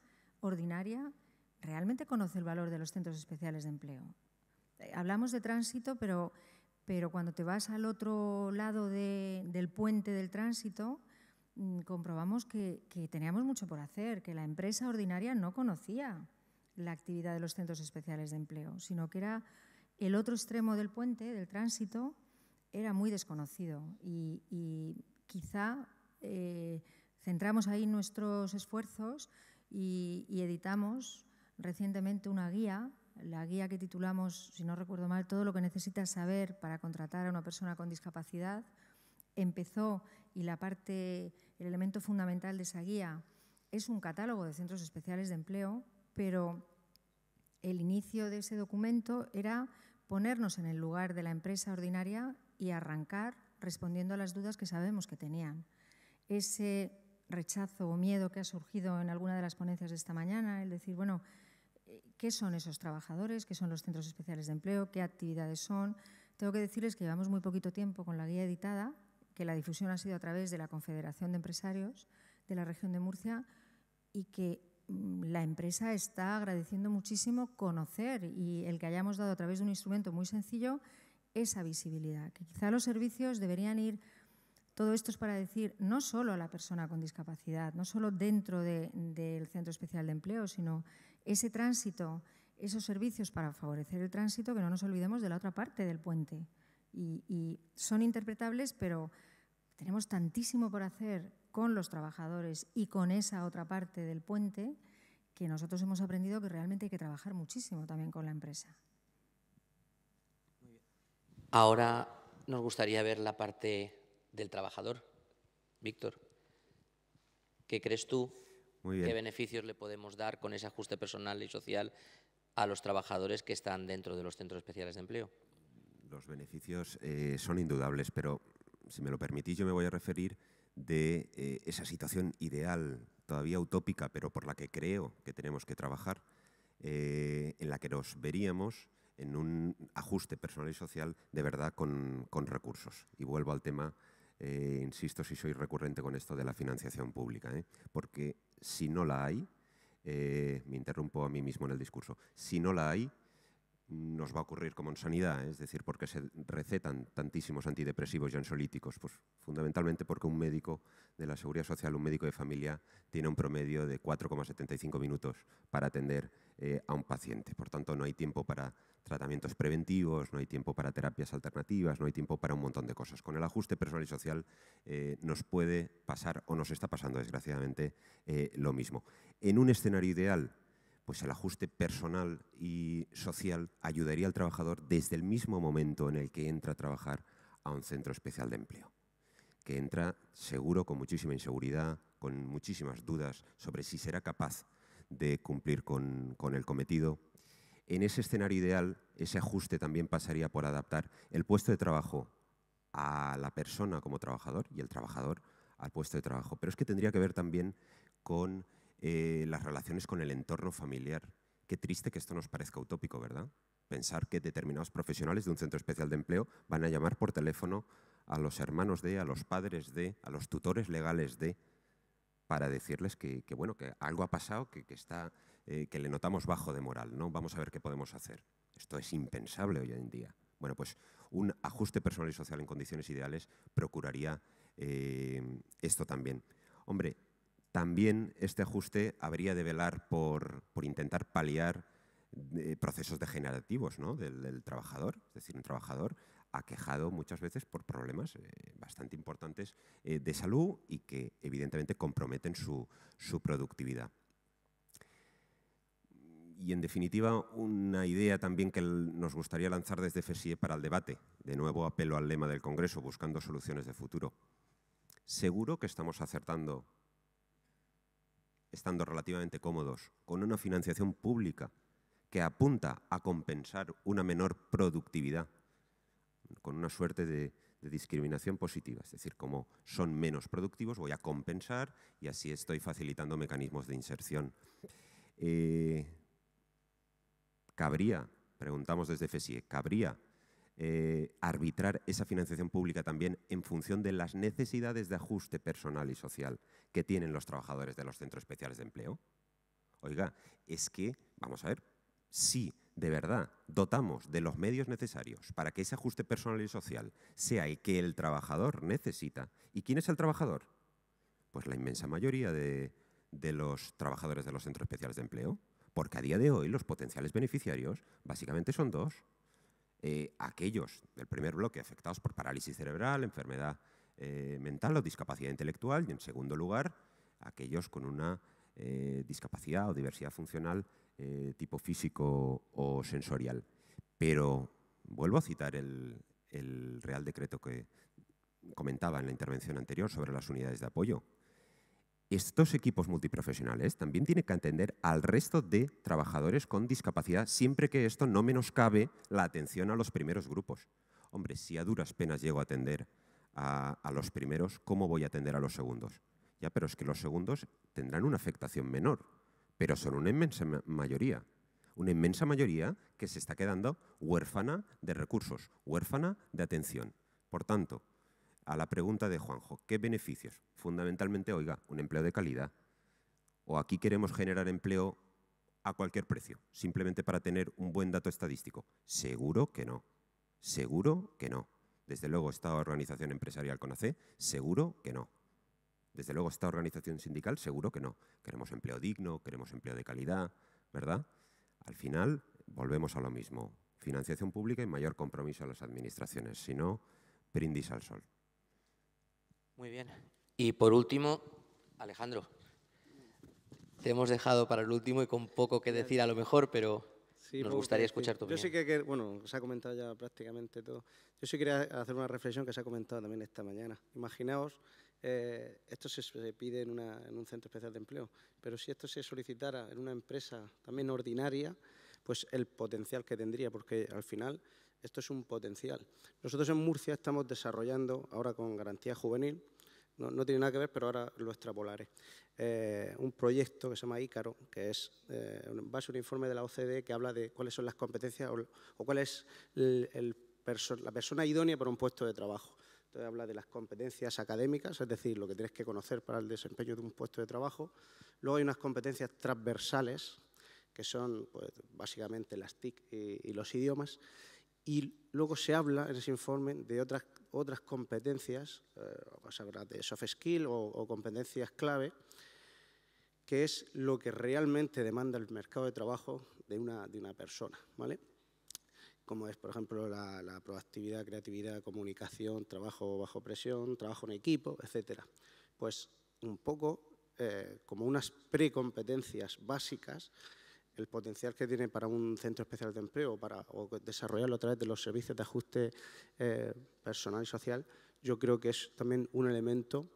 ordinaria realmente conoce el valor de los centros especiales de empleo. Hablamos de tránsito, pero cuando te vas al otro lado del puente del tránsito, comprobamos que teníamos mucho por hacer, que la empresa ordinaria no conocía la actividad de los centros especiales de empleo, sino que era el otro extremo del puente, del tránsito, era muy desconocido y quizá centramos ahí nuestros esfuerzos y editamos recientemente una guía, la guía que titulamos, si no recuerdo mal, Todo lo que necesitas saber para contratar a una persona con discapacidad. Empezó, y el elemento fundamental de esa guía es un catálogo de centros especiales de empleo, pero el inicio de ese documento era ponernos en el lugar de la empresa ordinaria y arrancar respondiendo a las dudas que sabemos que tenían. Ese rechazo o miedo que ha surgido en alguna de las ponencias de esta mañana, el decir, bueno, ¿qué son esos trabajadores? ¿Qué son los centros especiales de empleo? ¿Qué actividades son? Tengo que decirles que llevamos muy poquito tiempo con la guía editada, que la difusión ha sido a través de la Confederación de Empresarios de la región de Murcia y que la empresa está agradeciendo muchísimo conocer y el que hayamos dado a través de un instrumento muy sencillo esa visibilidad, que quizá los servicios deberían ir, todo esto es para decir, no solo a la persona con discapacidad, no solo dentro del Centro Especial de Empleo, sino ese tránsito, esos servicios para favorecer el tránsito, que no nos olvidemos de la otra parte del puente. Y son interpretables, pero tenemos tantísimo por hacer con los trabajadores y con esa otra parte del puente que nosotros hemos aprendido que realmente hay que trabajar muchísimo también con la empresa. Ahora nos gustaría ver la parte del trabajador. Víctor, ¿qué crees tú? Muy bien. ¿Qué beneficios le podemos dar con ese ajuste personal y social a los trabajadores que están dentro de los centros especiales de empleo? Los beneficios son indudables, pero si me lo permitís yo me voy a referir de esa situación ideal, todavía utópica, pero por la que creo que tenemos que trabajar, en la que nos veríamos en un ajuste personal y social de verdad con recursos. Y vuelvo al tema, insisto si soy recurrente con esto de la financiación pública, porque si no la hay, me interrumpo a mí mismo en el discurso, si no la hay, nos va a ocurrir como en sanidad, es decir, porque se recetan tantísimos antidepresivos y ansiolíticos, pues fundamentalmente porque un médico de la Seguridad Social, un médico de familia, tiene un promedio de 4,75 minutos para atender a un paciente. Por tanto, no hay tiempo para tratamientos preventivos, no hay tiempo para terapias alternativas, no hay tiempo para un montón de cosas. Con el ajuste personal y social nos puede pasar, o nos está pasando desgraciadamente, lo mismo. En un escenario ideal, pues el ajuste personal y social ayudaría al trabajador desde el mismo momento en el que entra a trabajar a un centro especial de empleo, que entra seguro con muchísima inseguridad, con muchísimas dudas sobre si será capaz de cumplir con el cometido. En ese escenario ideal, ese ajuste también pasaría por adaptar el puesto de trabajo a la persona como trabajador y el trabajador al puesto de trabajo. Pero es que tendría que ver también con las relaciones con el entorno familiar. Qué triste que esto nos parezca utópico, ¿verdad? Pensar que determinados profesionales de un centro especial de empleo van a llamar por teléfono a los hermanos de, a los padres de, a los tutores legales de, para decirles que bueno, que algo ha pasado, que le notamos bajo de moral, ¿no? Vamos a ver qué podemos hacer. Esto es impensable hoy en día. Bueno, pues un ajuste personal y social en condiciones ideales procuraría esto también. Hombre, también este ajuste habría de velar por intentar paliar procesos degenerativos, ¿no? del trabajador, es decir, un trabajador aquejado muchas veces por problemas bastante importantes de salud y que evidentemente comprometen su productividad. Y en definitiva, una idea también que nos gustaría lanzar desde FESIE para el debate, de nuevo apelo al lema del Congreso, buscando soluciones de futuro. Seguro que estamos acertando, estando relativamente cómodos, con una financiación pública que apunta a compensar una menor productividad, con una suerte de discriminación positiva. Es decir, como son menos productivos, voy a compensar y así estoy facilitando mecanismos de inserción. ¿Cabría, preguntamos desde FESIE, cabría arbitrar esa financiación pública también en función de las necesidades de ajuste personal y social que tienen los trabajadores de los centros especiales de empleo? Oiga, es que, vamos a ver, si de verdad dotamos de los medios necesarios para que ese ajuste personal y social sea el que el trabajador necesita. ¿Y quién es el trabajador? Pues la inmensa mayoría de los trabajadores de los centros especiales de empleo, porque a día de hoy los potenciales beneficiarios básicamente son dos. Aquellos del primer bloque afectados por parálisis cerebral, enfermedad mental o discapacidad intelectual, y en segundo lugar, aquellos con una discapacidad o diversidad funcional tipo físico o sensorial. Pero vuelvo a citar el Real Decreto que comentaba en la intervención anterior sobre las unidades de apoyo. Estos equipos multiprofesionales también tienen que atender al resto de trabajadores con discapacidad, siempre que esto no menoscabe la atención a los primeros grupos. Hombre, si a duras penas llego a atender a los primeros, ¿cómo voy a atender a los segundos? Ya, pero es que los segundos tendrán una afectación menor, pero son una inmensa mayoría que se está quedando huérfana de recursos, huérfana de atención. Por tanto, a la pregunta de Juanjo, ¿qué beneficios? Fundamentalmente, oiga, un empleo de calidad, ¿O aquí queremos generar empleo a cualquier precio, simplemente para tener un buen dato estadístico? Seguro que no. Seguro que no. Desde luego, esta organización empresarial CONACE, seguro que no. Desde luego, esta organización sindical, seguro que no. Queremos empleo digno, queremos empleo de calidad, ¿verdad? Al final, volvemos a lo mismo. Financiación pública y mayor compromiso a las administraciones. Si no, brindis al sol. Muy bien. Y por último, Alejandro, te hemos dejado para el último y con poco que decir a lo mejor, pero sí, nos gustaría escuchar tu opinión. Yo sí que, bueno, se ha comentado ya prácticamente todo. Yo sí quería hacer una reflexión que se ha comentado también esta mañana. Imaginaos, esto se pide en un centro especial de empleo, pero si esto se solicitara en una empresa también ordinaria, pues el potencial que tendría, porque al final esto es un potencial. Nosotros en Murcia estamos desarrollando, ahora con Garantía Juvenil, no tiene nada que ver, pero ahora lo extrapolaré, un proyecto que se llama Ícaro, que es en base a un informe de la OCDE que habla de cuáles son las competencias o cuál es la persona idónea para un puesto de trabajo. Entonces habla de las competencias académicas, es decir, lo que tienes que conocer para el desempeño de un puesto de trabajo. Luego hay unas competencias transversales, que son pues, básicamente las TIC y los idiomas. Y luego se habla en ese informe de otras competencias, se habla de soft skill o competencias clave, que es lo que realmente demanda el mercado de trabajo de una persona, ¿vale? Como es, por ejemplo, la proactividad, creatividad, comunicación, trabajo bajo presión, trabajo en equipo, etcétera. Pues un poco como unas precompetencias básicas, el potencial que tiene para un centro especial de empleo o desarrollarlo a través de los servicios de ajuste personal y social, yo creo que es también un elemento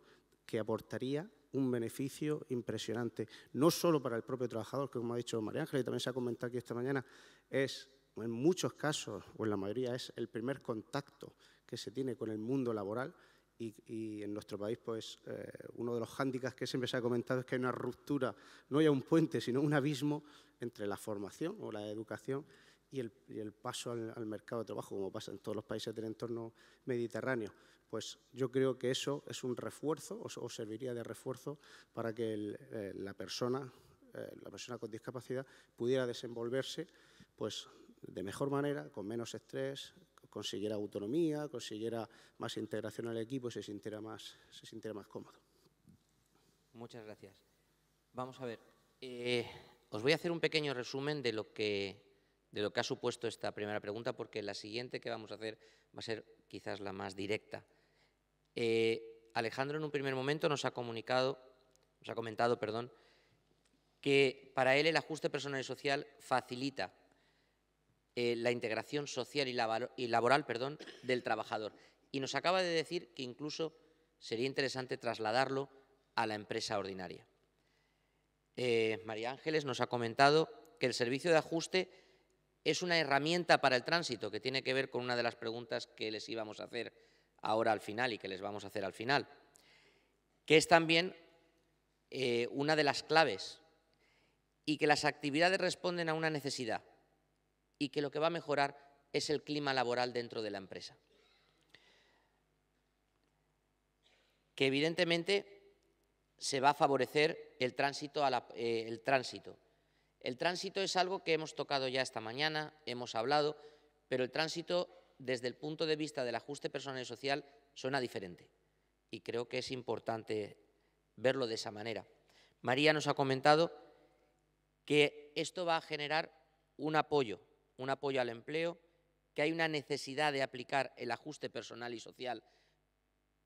que aportaría un beneficio impresionante, no solo para el propio trabajador, que como ha dicho María Ángeles y también se ha comentado aquí esta mañana, es en muchos casos, o en la mayoría, es el primer contacto que se tiene con el mundo laboral. Y en nuestro país, pues, uno de los hándicaps que siempre se ha comentado es que hay una ruptura, no hay un puente, sino un abismo entre la formación o la educación y el paso al mercado de trabajo, como pasa en todos los países del entorno mediterráneo. Pues yo creo que eso es un refuerzo o serviría de refuerzo para que la persona con discapacidad pudiera desenvolverse pues, de mejor manera, con menos estrés, consiguiera autonomía, consiguiera más integración al equipo y se sintiera más cómodo. Muchas gracias. Vamos a ver, os voy a hacer un pequeño resumen de lo que ha supuesto esta primera pregunta, porque la siguiente que vamos a hacer va a ser quizás la más directa. Alejandro en un primer momento nos ha comentado, que para él el ajuste personal y social facilita la integración social y laboral del trabajador. Y nos acaba de decir que incluso sería interesante trasladarlo a la empresa ordinaria. María Ángeles nos ha comentado que el servicio de ajuste es una herramienta para el tránsito, que tiene que ver con una de las preguntas que les íbamos a hacer ahora al final y que les vamos a hacer al final, que es también una de las claves y que las actividades responden a una necesidad y que lo que va a mejorar es el clima laboral dentro de la empresa. Que evidentemente se va a favorecer el tránsito. El tránsito es algo que hemos tocado ya esta mañana, hemos hablado, pero el tránsito desde el punto de vista del ajuste personal y social suena diferente y creo que es importante verlo de esa manera. María nos ha comentado que esto va a generar un apoyo al empleo, que hay una necesidad de aplicar el ajuste personal y social,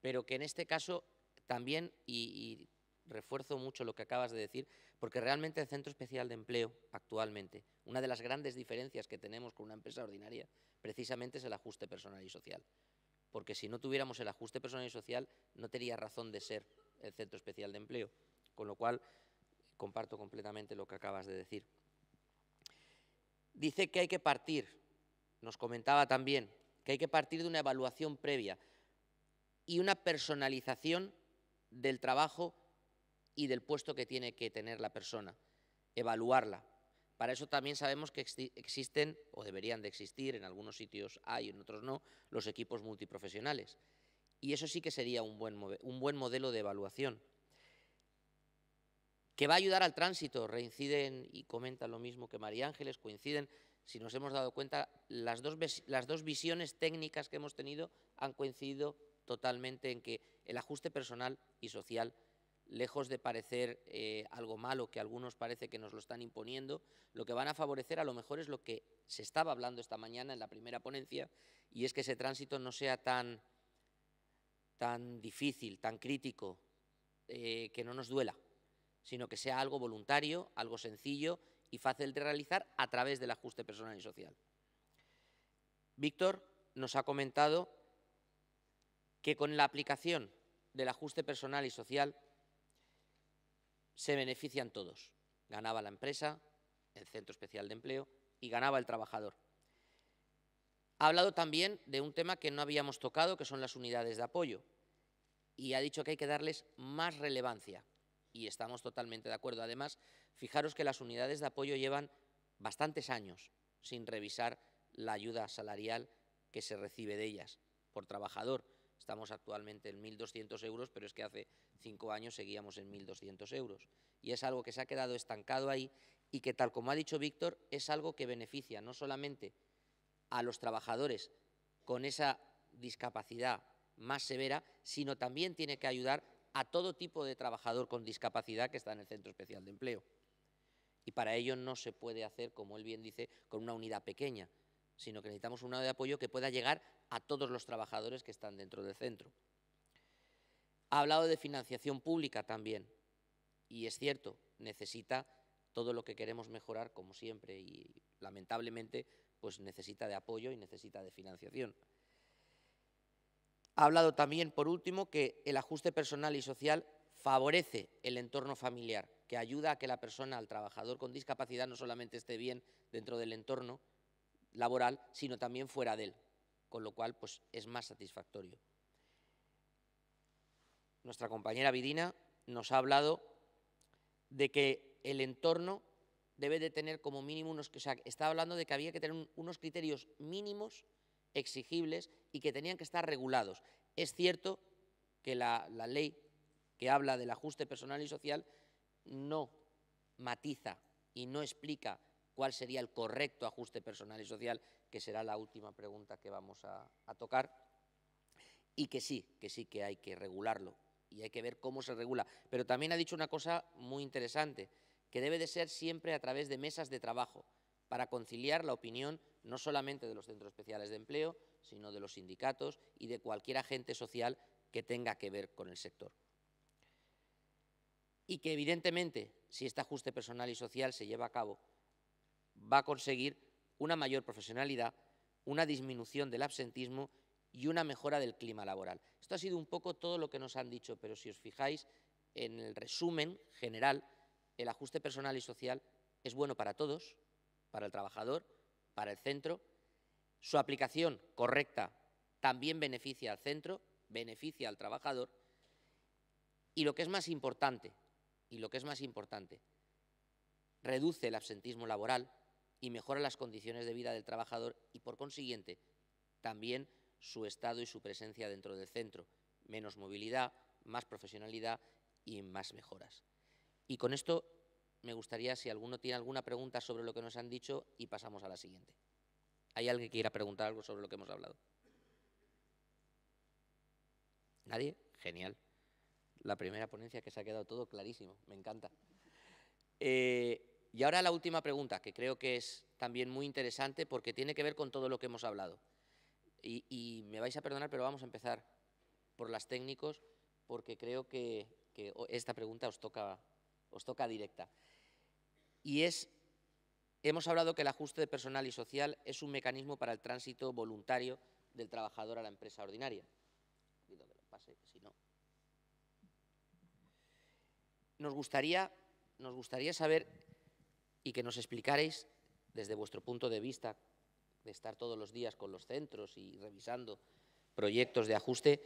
pero que en este caso también, y refuerzo mucho lo que acabas de decir, porque realmente el Centro Especial de Empleo actualmente, una de las grandes diferencias que tenemos con una empresa ordinaria, precisamente es el ajuste personal y social. Porque si no tuviéramos el ajuste personal y social, no tendría razón de ser el Centro Especial de Empleo, con lo cual comparto completamente lo que acabas de decir. Dice que hay que partir, nos comentaba también, que hay que partir de una evaluación previa y una personalización del trabajo y del puesto que tiene que tener la persona, evaluarla. Para eso también sabemos que existen, o deberían de existir, en algunos sitios hay, en otros no, los equipos multiprofesionales. Y eso sí que sería un buen modelo de evaluación. que va a ayudar al tránsito. Reinciden y comentan lo mismo que María Ángeles, coinciden, si nos hemos dado cuenta, las dos visiones técnicas que hemos tenido han coincidido totalmente en que el ajuste personal y social, lejos de parecer algo malo que algunos parece que nos lo están imponiendo, lo que van a favorecer a lo mejor es lo que se estaba hablando esta mañana en la primera ponencia, y es que ese tránsito no sea tan difícil, tan crítico, que no nos duela, sino que sea algo voluntario, algo sencillo y fácil de realizar a través del ajuste personal y social. Víctor nos ha comentado que con la aplicación del ajuste personal y social se benefician todos. Ganaba la empresa, el Centro Especial de Empleo, y ganaba el trabajador. Ha hablado también de un tema que no habíamos tocado, que son las unidades de apoyo, y ha dicho que hay que darles más relevancia, y estamos totalmente de acuerdo. Además, fijaros que las unidades de apoyo llevan bastantes años sin revisar la ayuda salarial que se recibe de ellas por trabajador. Estamos actualmente en 1.200 euros, pero es que hace 5 años seguíamos en 1.200 euros. Y es algo que se ha quedado estancado ahí y que, tal como ha dicho Víctor, es algo que beneficia no solamente a los trabajadores con esa discapacidad más severa, sino también tiene que ayudar a todo tipo de trabajador con discapacidad que está en el Centro Especial de Empleo. Y para ello no se puede hacer, como él bien dice, con una unidad pequeña, sino que necesitamos una unidad de apoyo que pueda llegar a todos los trabajadores que están dentro del centro. Ha hablado de financiación pública también, y es cierto, necesita todo lo que queremos mejorar, como siempre, y lamentablemente pues necesita de apoyo y necesita de financiación. Ha hablado también, por último, que el ajuste personal y social favorece el entorno familiar, que ayuda a que la persona, al trabajador con discapacidad, no solamente esté bien dentro del entorno laboral, sino también fuera de él, con lo cual pues, es más satisfactorio. Nuestra compañera Vidina nos ha hablado de que el entorno debe de tener como mínimo unos... O sea, estaba hablando de que había que tener unos criterios mínimos exigibles y que tenían que estar regulados. Es cierto que la ley que habla del ajuste personal y social no matiza y no explica cuál sería el correcto ajuste personal y social, que será la última pregunta que vamos a tocar, y que sí que hay que regularlo y hay que ver cómo se regula. Pero también ha dicho una cosa muy interesante, que debe de ser siempre a través de mesas de trabajo, para conciliar la opinión no solamente de los centros especiales de empleo, sino de los sindicatos y de cualquier agente social que tenga que ver con el sector. Y que evidentemente, si este ajuste personal y social se lleva a cabo, va a conseguir una mayor profesionalidad, una disminución del absentismo y una mejora del clima laboral. Esto ha sido un poco todo lo que nos han dicho, pero si os fijáis en el resumen general, el ajuste personal y social es bueno para todos, para el trabajador, para el centro. Su aplicación correcta también beneficia al centro, beneficia al trabajador, y lo que es más importante, reduce el absentismo laboral y mejora las condiciones de vida del trabajador y, por consiguiente, también su estado y su presencia dentro del centro. Menos movilidad, más profesionalidad y más mejoras. Y con esto me gustaría, si alguno tiene alguna pregunta sobre lo que nos han dicho, y pasamos a la siguiente. ¿Hay alguien que quiera preguntar algo sobre lo que hemos hablado? ¿Nadie? Genial. La primera ponencia, que se ha quedado todo clarísimo, me encanta. Y ahora la última pregunta, que creo que es también muy interesante porque tiene que ver con todo lo que hemos hablado. Y me vais a perdonar, pero vamos a empezar por las técnicos, porque creo que esta pregunta os toca directa. Y hemos hablado que el ajuste de personal y social es un mecanismo para el tránsito voluntario del trabajador a la empresa ordinaria. Pido que lo pase, si no. Nos gustaría saber y que nos explicarais, desde vuestro punto de vista, de estar todos los días con los centros y revisando proyectos de ajuste,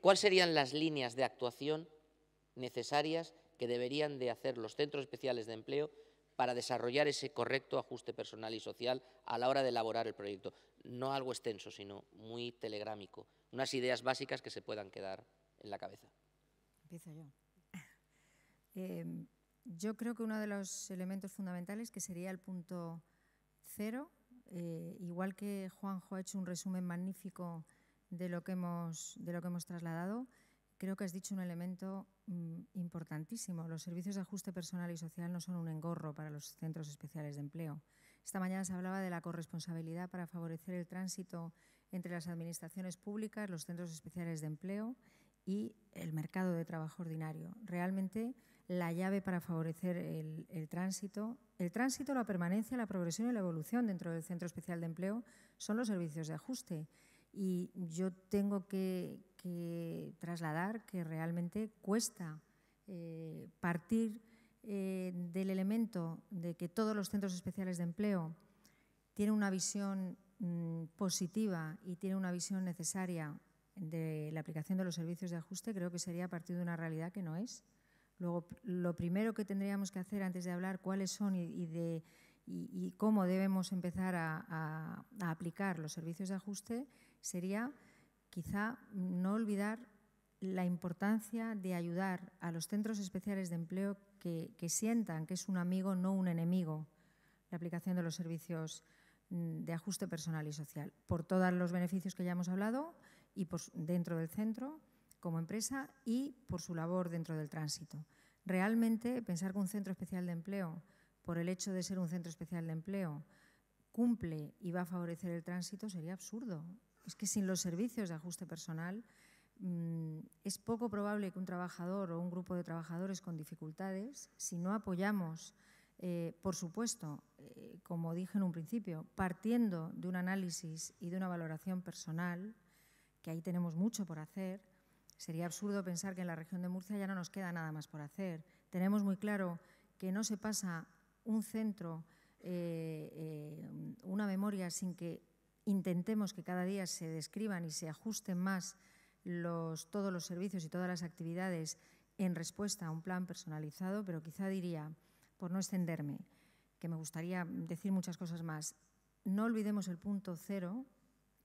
¿cuáles serían las líneas de actuación necesarias que deberían de hacer los centros especiales de empleo para desarrollar ese correcto ajuste personal y social a la hora de elaborar el proyecto? No algo extenso, sino muy telegrámico. Unas ideas básicas que se puedan quedar en la cabeza. Empiezo yo. Yo creo que uno de los elementos fundamentales, que sería el punto 0, igual que Juanjo ha hecho un resumen magnífico de lo que hemos trasladado, creo que has dicho un elemento importantísimo. Los servicios de ajuste personal y social no son un engorro para los centros especiales de empleo. Esta mañana se hablaba de la corresponsabilidad para favorecer el tránsito entre las administraciones públicas, los centros especiales de empleo y el mercado de trabajo ordinario. Realmente la llave para favorecer el tránsito, la permanencia, la progresión y la evolución dentro del centro especial de empleo son los servicios de ajuste. Y yo tengo que trasladar que realmente cuesta partir del elemento de que todos los centros especiales de empleo tienen una visión positiva y tienen una visión necesaria de la aplicación de los servicios de ajuste. Creo que sería a partir de una realidad que no es. Luego, lo primero que tendríamos que hacer antes de hablar cuáles son y cómo debemos empezar a aplicar los servicios de ajuste sería quizá no olvidar la importancia de ayudar a los centros especiales de empleo que sientan que es un amigo, no un enemigo, la aplicación de los servicios de ajuste personal y social, por todos los beneficios que ya hemos hablado y dentro del centro como empresa y por su labor dentro del tránsito. Realmente pensar que un centro especial de empleo, por el hecho de ser un centro especial de empleo, cumple y va a favorecer el tránsito sería absurdo. Es que sin los servicios de ajuste personal es poco probable que un trabajador o un grupo de trabajadores con dificultades, si no apoyamos, por supuesto, como dije en un principio, partiendo de un análisis y de una valoración personal, que ahí tenemos mucho por hacer, sería absurdo pensar que en la región de Murcia ya no nos queda nada más por hacer. Tenemos muy claro que no se pasa un centro, una memoria sin que intentemos que cada día se describan y se ajusten más todos los servicios y todas las actividades en respuesta a un plan personalizado, pero quizá diría, por no extenderme, que me gustaría decir muchas cosas más, no olvidemos el punto 0.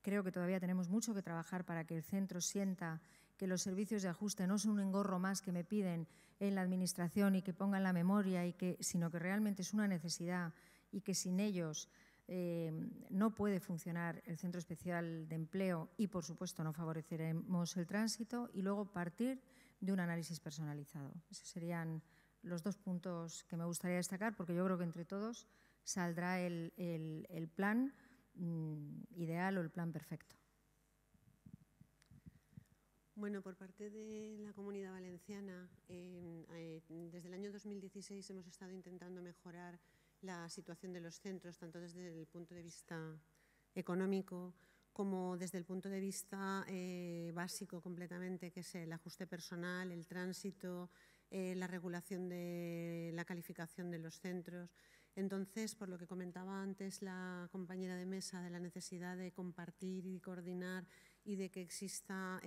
Creo que todavía tenemos mucho que trabajar para que el centro sienta que los servicios de ajuste no son un engorro más que me piden en la administración y que pongan la memoria, sino que realmente es una necesidad y que sin ellos no puede funcionar el centro especial de empleo y, por supuesto, no favoreceremos el tránsito y luego partir de un análisis personalizado. Esos serían los 2 puntos que me gustaría destacar porque yo creo que entre todos saldrá el plan ideal o el plan perfecto. Bueno, por parte de la Comunidad Valenciana, desde el año 2016 hemos estado intentando mejorar la situación de los centros, tanto desde el punto de vista económico como desde el punto de vista básico completamente, que es el ajuste personal, el tránsito, la regulación de la calificación de los centros. Entonces, por lo que comentaba antes la compañera de mesa de la necesidad de compartir y coordinar y de que exista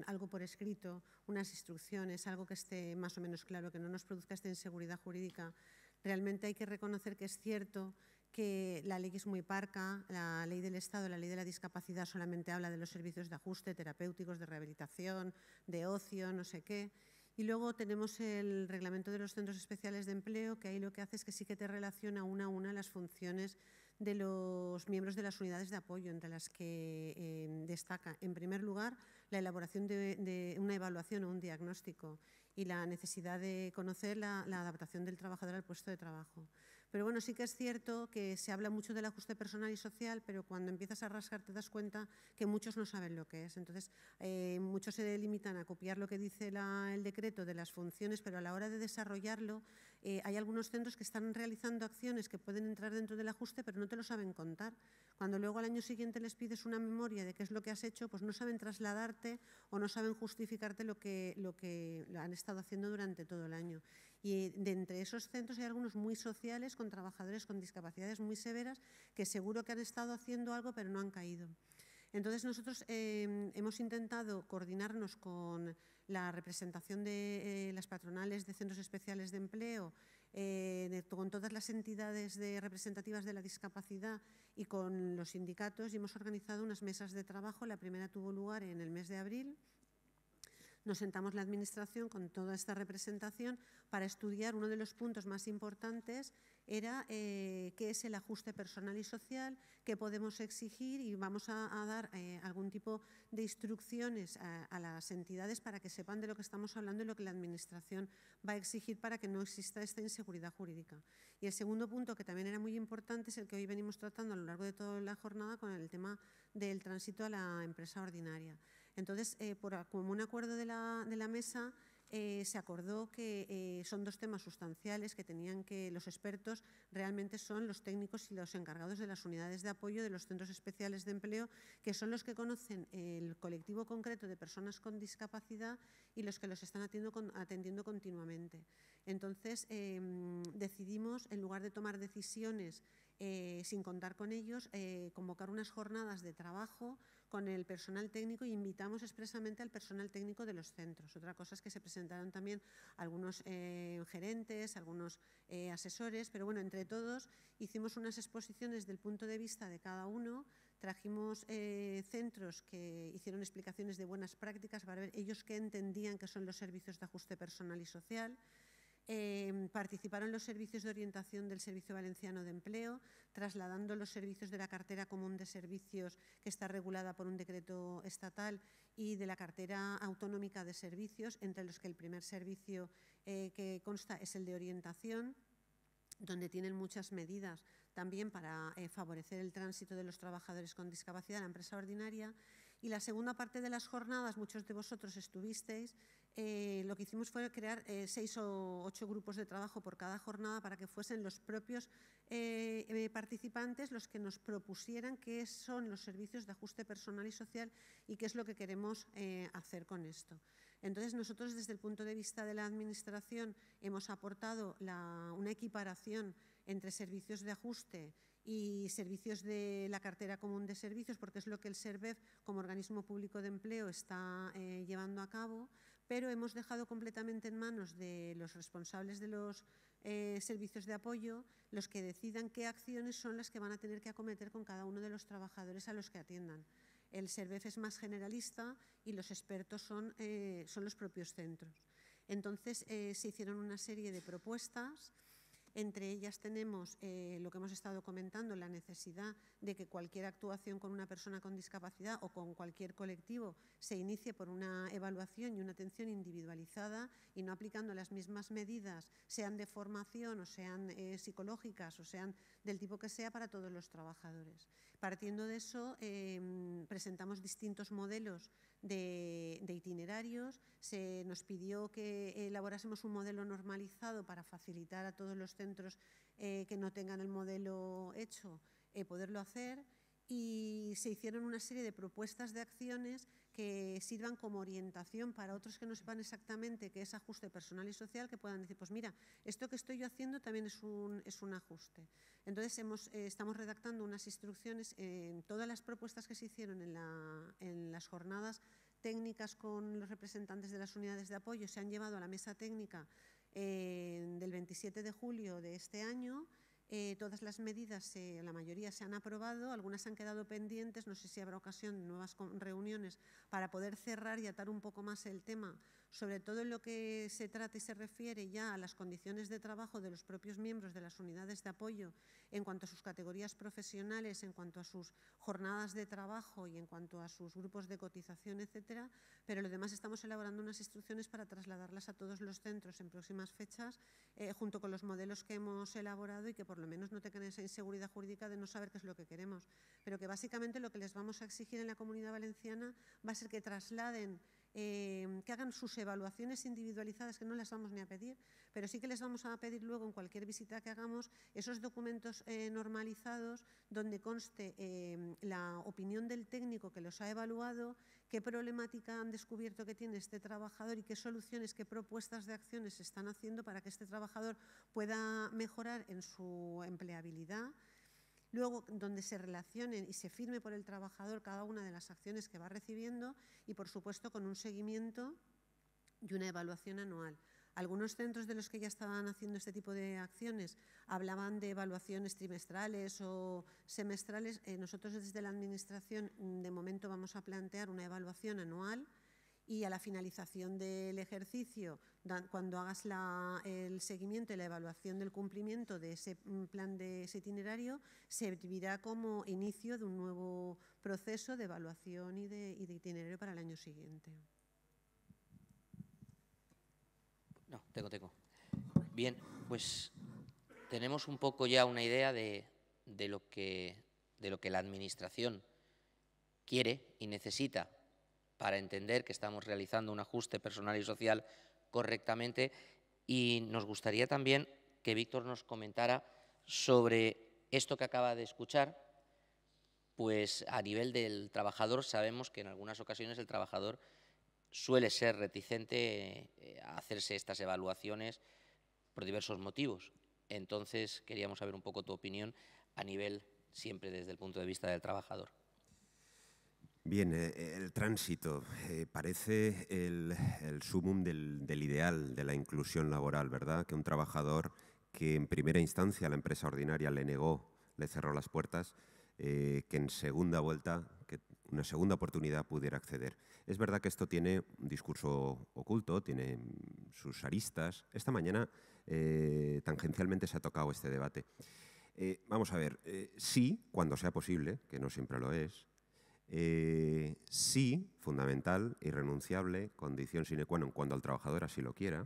algo por escrito, unas instrucciones, algo que esté más o menos claro, que no nos produzca esta inseguridad jurídica, realmente hay que reconocer que es cierto que la ley es muy parca, la ley del Estado, la ley de la discapacidad solamente habla de los servicios de ajuste, terapéuticos, de rehabilitación, de ocio, no sé qué. Y luego tenemos el reglamento de los centros especiales de empleo, que ahí lo que hace es que sí que te relaciona una a una las funciones de los miembros de las unidades de apoyo, entre las que destaca, en primer lugar, la elaboración de una evaluación o un diagnóstico y la necesidad de conocer la adaptación del trabajador al puesto de trabajo. Pero bueno, sí que es cierto que se habla mucho del ajuste personal y social, pero cuando empiezas a rascar te das cuenta que muchos no saben lo que es. Entonces, muchos se limitan a copiar lo que dice el decreto de las funciones, pero a la hora de desarrollarlo, hay algunos centros que están realizando acciones que pueden entrar dentro del ajuste, pero no te lo saben contar. Cuando luego al año siguiente les pides una memoria de qué es lo que has hecho, pues no saben trasladarte o no saben justificarte lo que han estado haciendo durante todo el año. Y de entre esos centros hay algunos muy sociales, con trabajadores con discapacidades muy severas, que seguro que han estado haciendo algo, pero no han caído. Entonces, nosotros hemos intentado coordinarnos con la representación de las patronales de centros especiales de empleo, con todas las entidades representativas de la discapacidad y con los sindicatos, y hemos organizado unas mesas de trabajo. La primera tuvo lugar en el mes de abril, nos sentamos la Administración con toda esta representación para estudiar. Uno de los puntos más importantes era qué es el ajuste personal y social, qué podemos exigir, y vamos a dar algún tipo de instrucciones a las entidades para que sepan de lo que estamos hablando y lo que la Administración va a exigir para que no exista esta inseguridad jurídica. Y el segundo punto, que también era muy importante, es el que hoy venimos tratando a lo largo de toda la jornada con el tema del tránsito a la empresa ordinaria. Entonces, por común acuerdo de la mesa, se acordó que son dos temas sustanciales que tenían que los expertos realmente son los técnicos y los encargados de las unidades de apoyo de los centros especiales de empleo, que son los que conocen el colectivo concreto de personas con discapacidad y los que los están atendiendo continuamente. Entonces, decidimos, en lugar de tomar decisiones sin contar con ellos, convocar unas jornadas de trabajo con el personal técnico, y invitamos expresamente al personal técnico de los centros. Otra cosa es que se presentaron también algunos gerentes, algunos asesores, pero bueno, entre todos hicimos unas exposiciones del punto de vista de cada uno. Trajimos centros que hicieron explicaciones de buenas prácticas para ver ellos qué entendían que son los servicios de ajuste personal y social. Participaron los servicios de orientación del Servicio Valenciano de Empleo, trasladando los servicios de la cartera común de servicios, que está regulada por un decreto estatal, y de la cartera autonómica de servicios, entre los que el primer servicio que consta es el de orientación, donde tienen muchas medidas también para favorecer el tránsito de los trabajadores con discapacidad en la empresa ordinaria. Y la segunda parte de las jornadas, muchos de vosotros estuvisteis, lo que hicimos fue crear 6 o 8 grupos de trabajo por cada jornada para que fuesen los propios participantes los que nos propusieran qué son los servicios de ajuste personal y social y qué es lo que queremos hacer con esto. Entonces, nosotros desde el punto de vista de la Administración hemos aportado una equiparación entre servicios de ajuste y servicios de la cartera común de servicios, porque es lo que el SERVEF, como organismo público de empleo, está llevando a cabo, pero hemos dejado completamente en manos de los responsables de los servicios de apoyo los que decidan qué acciones son las que van a tener que acometer con cada uno de los trabajadores a los que atiendan. El SERVEF es más generalista y los expertos son los propios centros. Entonces, se hicieron una serie de propuestas. Entre ellas tenemos lo que hemos estado comentando, la necesidad de que cualquier actuación con una persona con discapacidad o con cualquier colectivo se inicie por una evaluación y una atención individualizada y no aplicando las mismas medidas, sean de formación o sean psicológicas o sean del tipo que sea, para todos los trabajadores. Partiendo de eso, presentamos distintos modelos de itinerarios. Se nos pidió que elaborásemos un modelo normalizado para facilitar a todos los centros que no tengan el modelo hecho poderlo hacer, y se hicieron una serie de propuestas de acciones que sirvan como orientación para otros que no sepan exactamente qué es ajuste personal y social, que puedan decir, pues mira, esto que estoy yo haciendo también es un ajuste. Entonces, estamos redactando unas instrucciones en todas las propuestas que se hicieron en las jornadas técnicas con los representantes de las unidades de apoyo. Se han llevado a la mesa técnica del 27 de julio de este año. Todas las medidas, la mayoría se han aprobado, algunas han quedado pendientes. No sé si habrá ocasión de nuevas reuniones para poder cerrar y atar un poco más el tema, sobre todo en lo que se trata y se refiere ya a las condiciones de trabajo de los propios miembros de las unidades de apoyo, en cuanto a sus categorías profesionales, en cuanto a sus jornadas de trabajo y en cuanto a sus grupos de cotización, etcétera. Pero lo demás estamos elaborando unas instrucciones para trasladarlas a todos los centros en próximas fechas, junto con los modelos que hemos elaborado, y que por lo menos no tengan esa inseguridad jurídica de no saber qué es lo que queremos. Pero que básicamente lo que les vamos a exigir en la Comunidad Valenciana va a ser que trasladen, que hagan sus evaluaciones individualizadas, que no las vamos ni a pedir, pero sí que les vamos a pedir luego en cualquier visita que hagamos esos documentos normalizados donde conste la opinión del técnico que los ha evaluado, qué problemática han descubierto que tiene este trabajador y qué soluciones, qué propuestas de acciones se están haciendo para que este trabajador pueda mejorar en su empleabilidad. Luego, donde se relacionen y se firme por el trabajador cada una de las acciones que va recibiendo y, por supuesto, con un seguimiento y una evaluación anual. Algunos centros de los que ya estaban haciendo este tipo de acciones hablaban de evaluaciones trimestrales o semestrales. Nosotros desde la Administración de momento vamos a plantear una evaluación anual y a la finalización del ejercicio, cuando hagas el seguimiento y la evaluación del cumplimiento de ese plan, de ese itinerario, servirá como inicio de un nuevo proceso de evaluación y de itinerario para el año siguiente. No, tengo. Bien, pues tenemos un poco ya una idea de lo que la Administración quiere y necesita para entender que estamos realizando un ajuste personal y social correctamente, y nos gustaría también que Víctor nos comentara sobre esto que acaba de escuchar. Pues a nivel del trabajador sabemos que en algunas ocasiones el trabajador suele ser reticente a hacerse estas evaluaciones por diversos motivos. Entonces queríamos saber un poco tu opinión a nivel, siempre desde el punto de vista del trabajador. Bien, el tránsito parece el sumum del ideal de la inclusión laboral, ¿verdad? Que un trabajador que en primera instancia la empresa ordinaria le negó, le cerró las puertas, que en segunda vuelta, que una segunda oportunidad pudiera acceder. Es verdad que esto tiene un discurso oculto, tiene sus aristas. Esta mañana tangencialmente se ha tocado este debate. Vamos a ver, sí, cuando sea posible, que no siempre lo es, sí, fundamental, irrenunciable, condición sine qua non cuando el trabajador así lo quiera,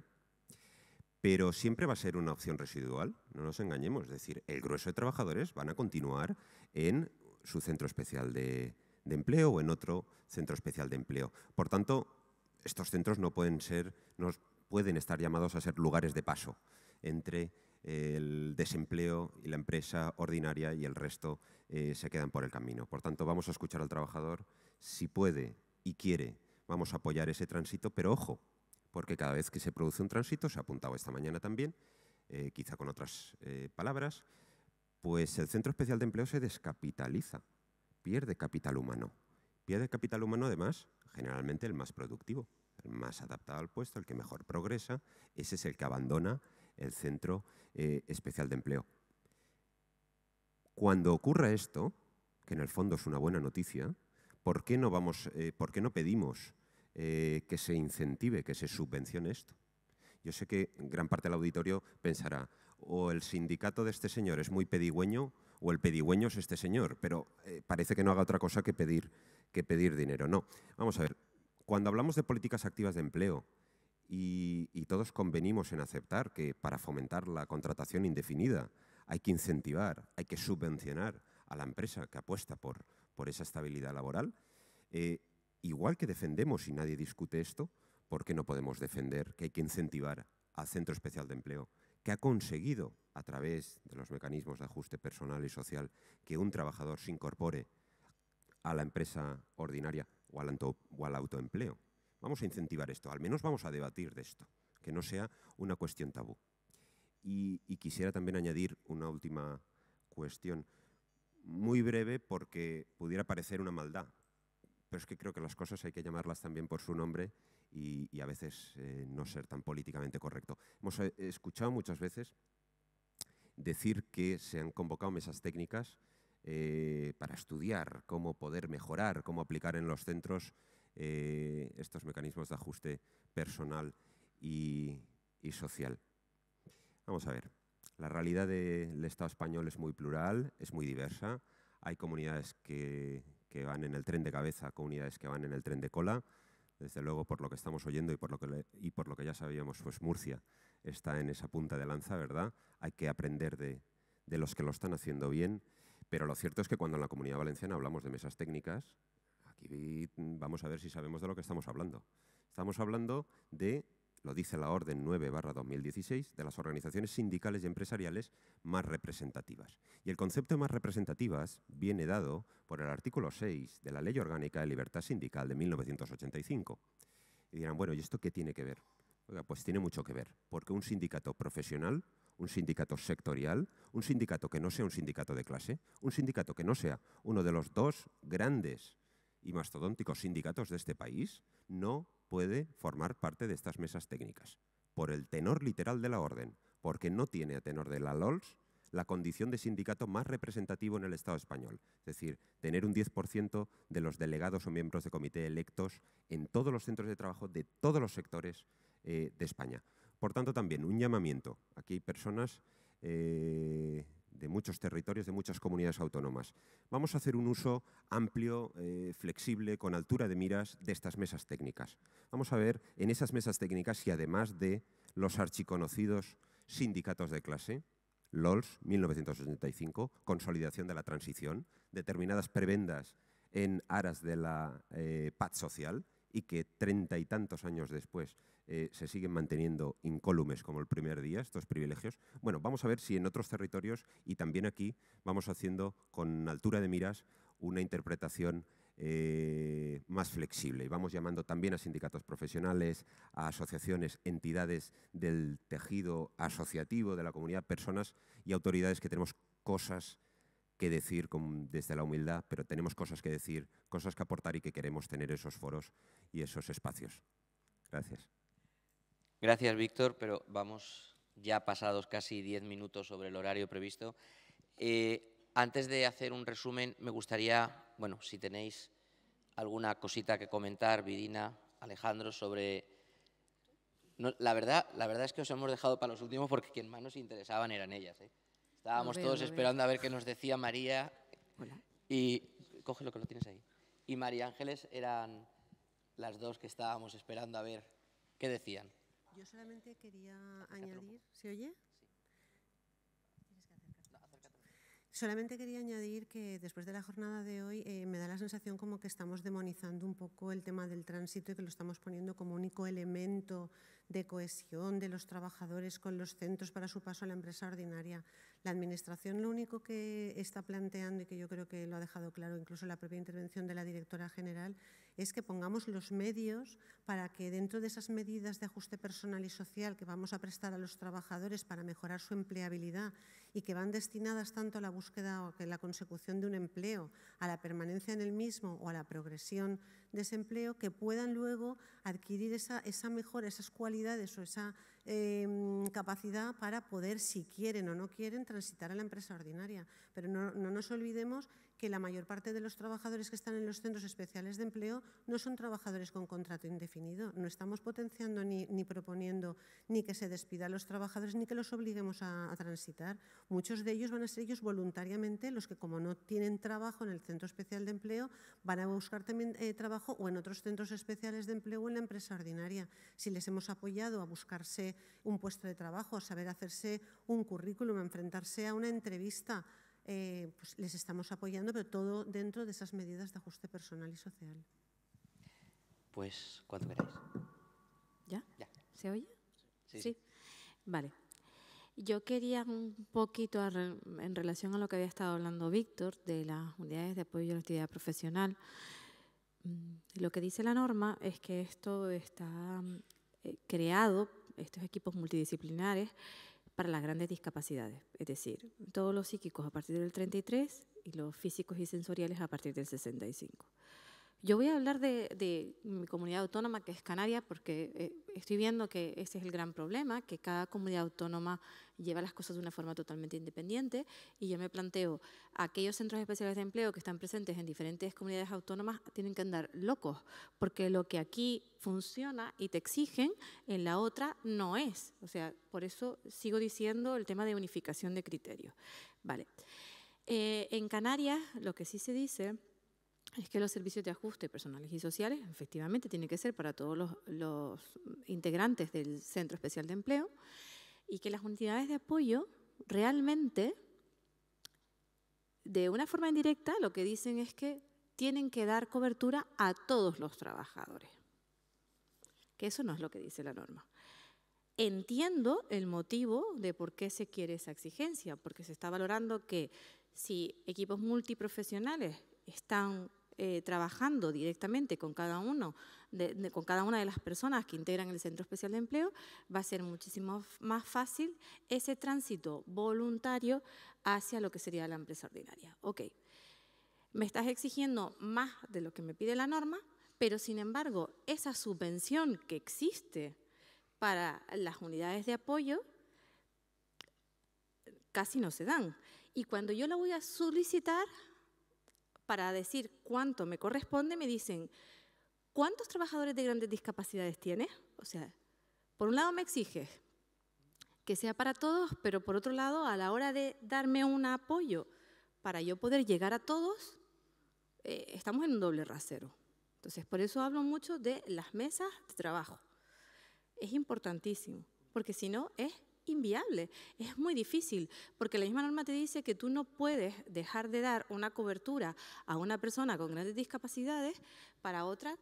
pero siempre va a ser una opción residual, no nos engañemos. Es decir, el grueso de trabajadores van a continuar en su centro especial de empleo o en otro centro especial de empleo. Por tanto, estos centros no pueden estar llamados a ser lugares de paso entre el desempleo y la empresa ordinaria, y el resto se quedan por el camino. Por tanto, vamos a escuchar al trabajador. Si puede y quiere, vamos a apoyar ese tránsito, pero ojo, porque cada vez que se produce un tránsito, se ha apuntado esta mañana también, quizá con otras palabras, pues el centro especial de empleo se descapitaliza, pierde capital humano. Pierde capital humano, además, generalmente el más productivo, el más adaptado al puesto, el que mejor progresa. Ese es el que abandona el centro especial de empleo. Cuando ocurra esto, que en el fondo es una buena noticia, ¿por qué no pedimos que se incentive, que se subvencione esto? Yo sé que gran parte del auditorio pensará, o el sindicato de este señor es muy pedigüeño, o el pedigüeño es este señor, pero parece que no haga otra cosa que pedir dinero. No, vamos a ver, cuando hablamos de políticas activas de empleo, y todos convenimos en aceptar que para fomentar la contratación indefinida hay que incentivar, hay que subvencionar a la empresa que apuesta por esa estabilidad laboral, igual que defendemos, y nadie discute esto, ¿por qué no podemos defender que hay que incentivar al Centro Especial de Empleo, que ha conseguido, a través de los mecanismos de ajuste personal y social, que un trabajador se incorpore a la empresa ordinaria o al autoempleo? Vamos a incentivar esto, al menos vamos a debatir de esto, que no sea una cuestión tabú. Y quisiera también añadir una última cuestión, muy breve porque pudiera parecer una maldad, pero es que creo que las cosas hay que llamarlas también por su nombre y a veces no ser tan políticamente correcto. Hemos escuchado muchas veces decir que se han convocado mesas técnicas para estudiar cómo poder mejorar, cómo aplicar en los centros estos mecanismos de ajuste personal y social. Vamos a ver, la realidad del Estado español es muy plural, es muy diversa. Hay comunidades que van en el tren de cabeza, comunidades que van en el tren de cola. Desde luego, por lo que estamos oyendo y por lo que ya sabíamos, pues Murcia está en esa punta de lanza, ¿verdad? Hay que aprender de los que lo están haciendo bien, pero lo cierto es que cuando en la Comunidad Valenciana hablamos de mesas técnicas, aquí vamos a ver si sabemos de lo que estamos hablando. Estamos hablando de, lo dice la Orden 9/2016, de las organizaciones sindicales y empresariales más representativas. Y el concepto de más representativas viene dado por el artículo 6 de la Ley Orgánica de Libertad Sindical de 1985. Y dirán, bueno, ¿y esto qué tiene que ver? Oiga, pues tiene mucho que ver, porque un sindicato profesional, un sindicato sectorial, un sindicato que no sea un sindicato de clase, un sindicato que no sea uno de los dos grandes y mastodónticos sindicatos de este país, no puede formar parte de estas mesas técnicas, por el tenor literal de la orden, porque no tiene a tenor de la LOLS la condición de sindicato más representativo en el Estado español. Es decir, tener un 10% de los delegados o miembros de comité electos en todos los centros de trabajo de todos los sectores de España. Por tanto, también un llamamiento. Aquí hay personas de muchos territorios, de muchas comunidades autónomas. Vamos a hacer un uso amplio, flexible, con altura de miras de estas mesas técnicas. Vamos a ver en esas mesas técnicas si además de los archiconocidos sindicatos de clase, LOLS, 1985, consolidación de la transición, determinadas prebendas en aras de la paz social y que 30 y tantos años después se siguen manteniendo incólumes como el primer día, estos privilegios. Bueno, vamos a ver si en otros territorios y también aquí vamos haciendo con altura de miras una interpretación más flexible. Y vamos llamando también a sindicatos profesionales, a asociaciones, entidades del tejido asociativo de la comunidad, personas y autoridades que tenemos cosas que decir desde la humildad, pero tenemos cosas que decir, cosas que aportar y que queremos tener esos foros y esos espacios. Gracias. Gracias, Víctor, pero vamos ya pasados casi 10 minutos sobre el horario previsto. Antes de hacer un resumen, me gustaría, bueno, si tenéis alguna cosita que comentar, Vidina, Alejandro, sobre... No, la verdad es que os hemos dejado para los últimos porque quien más nos interesaban eran ellas. Estábamos todos esperando a ver qué nos decía María. Hola. Y coge lo que lo tienes ahí. Y María Ángeles eran las dos que estábamos esperando a ver qué decían. Yo solamente quería añadir... ¿Se oye? Solamente quería añadir que después de la jornada de hoy me da la sensación como que estamos demonizando un poco el tema del tránsito y que lo estamos poniendo como único elemento de cohesión de los trabajadores con los centros para su paso a la empresa ordinaria. La Administración lo único que está planteando, y que yo creo que lo ha dejado claro incluso la propia intervención de la directora general, es que pongamos los medios para que dentro de esas medidas de ajuste personal y social que vamos a prestar a los trabajadores para mejorar su empleabilidad y que van destinadas tanto a la búsqueda o a la consecución de un empleo, a la permanencia en el mismo o a la progresión de ese empleo, que puedan luego adquirir esa mejora, esas cualidades o esa capacidad para poder, si quieren o no quieren, transitar a la empresa ordinaria. Pero no nos olvidemos que la mayor parte de los trabajadores que están en los centros especiales de empleo no son trabajadores con contrato indefinido. No estamos potenciando ni proponiendo ni que se despida a los trabajadores ni que los obliguemos a transitar. Muchos de ellos van a ser ellos voluntariamente los que, como no tienen trabajo en el centro especial de empleo, van a buscar también trabajo o en otros centros especiales de empleo o en la empresa ordinaria. Si les hemos apoyado a buscarse un puesto de trabajo, a saber hacerse un currículum, a enfrentarse a una entrevista, pues les estamos apoyando, pero todo dentro de esas medidas de ajuste personal y social. Pues, cuando queráis. ¿Ya? Ya. ¿Se oye? Sí. Vale. Yo quería un poquito, en relación a lo que había estado hablando Víctor, de las unidades de apoyo a la actividad profesional. Lo que dice la norma es que esto está creado, estos equipos multidisciplinares, para las grandes discapacidades, es decir, todos los psíquicos a partir del 33 y los físicos y sensoriales a partir del 65. Yo voy a hablar de mi comunidad autónoma, que es Canarias, porque estoy viendo que ese es el gran problema, que cada comunidad autónoma lleva las cosas de una forma totalmente independiente, y yo me planteo, aquellos centros especiales de empleo que están presentes en diferentes comunidades autónomas tienen que andar locos, porque lo que aquí funciona y te exigen, en la otra no es. O sea, por eso sigo diciendo el tema de unificación de criterios. Vale. En Canarias, lo que sí se dice es que los servicios de ajuste personales y sociales, efectivamente, tienen que ser para todos los integrantes del Centro Especial de Empleo, y que las unidades de apoyo realmente, de una forma indirecta, lo que dicen es que tienen que dar cobertura a todos los trabajadores. Que eso no es lo que dice la norma. Entiendo el motivo de por qué se quiere esa exigencia, porque se está valorando que si equipos multiprofesionales están trabajando directamente con cada una de las personas que integran el Centro Especial de Empleo, va a ser muchísimo más fácil ese tránsito voluntario hacia lo que sería la empresa ordinaria. Ok, me estás exigiendo más de lo que me pide la norma, pero sin embargo, esa subvención que existe para las unidades de apoyo casi no se dan. Y cuando yo la voy a solicitar para decir cuánto me corresponde, me dicen, ¿cuántos trabajadores de grandes discapacidades tienes? O sea, por un lado me exiges que sea para todos, pero por otro lado, a la hora de darme un apoyo para yo poder llegar a todos, estamos en un doble rasero. Entonces, por eso hablo mucho de las mesas de trabajo. Es importantísimo, porque si no es inviable, es muy difícil, porque la misma norma te dice que tú no puedes dejar de dar una cobertura a una persona con grandes discapacidades para otra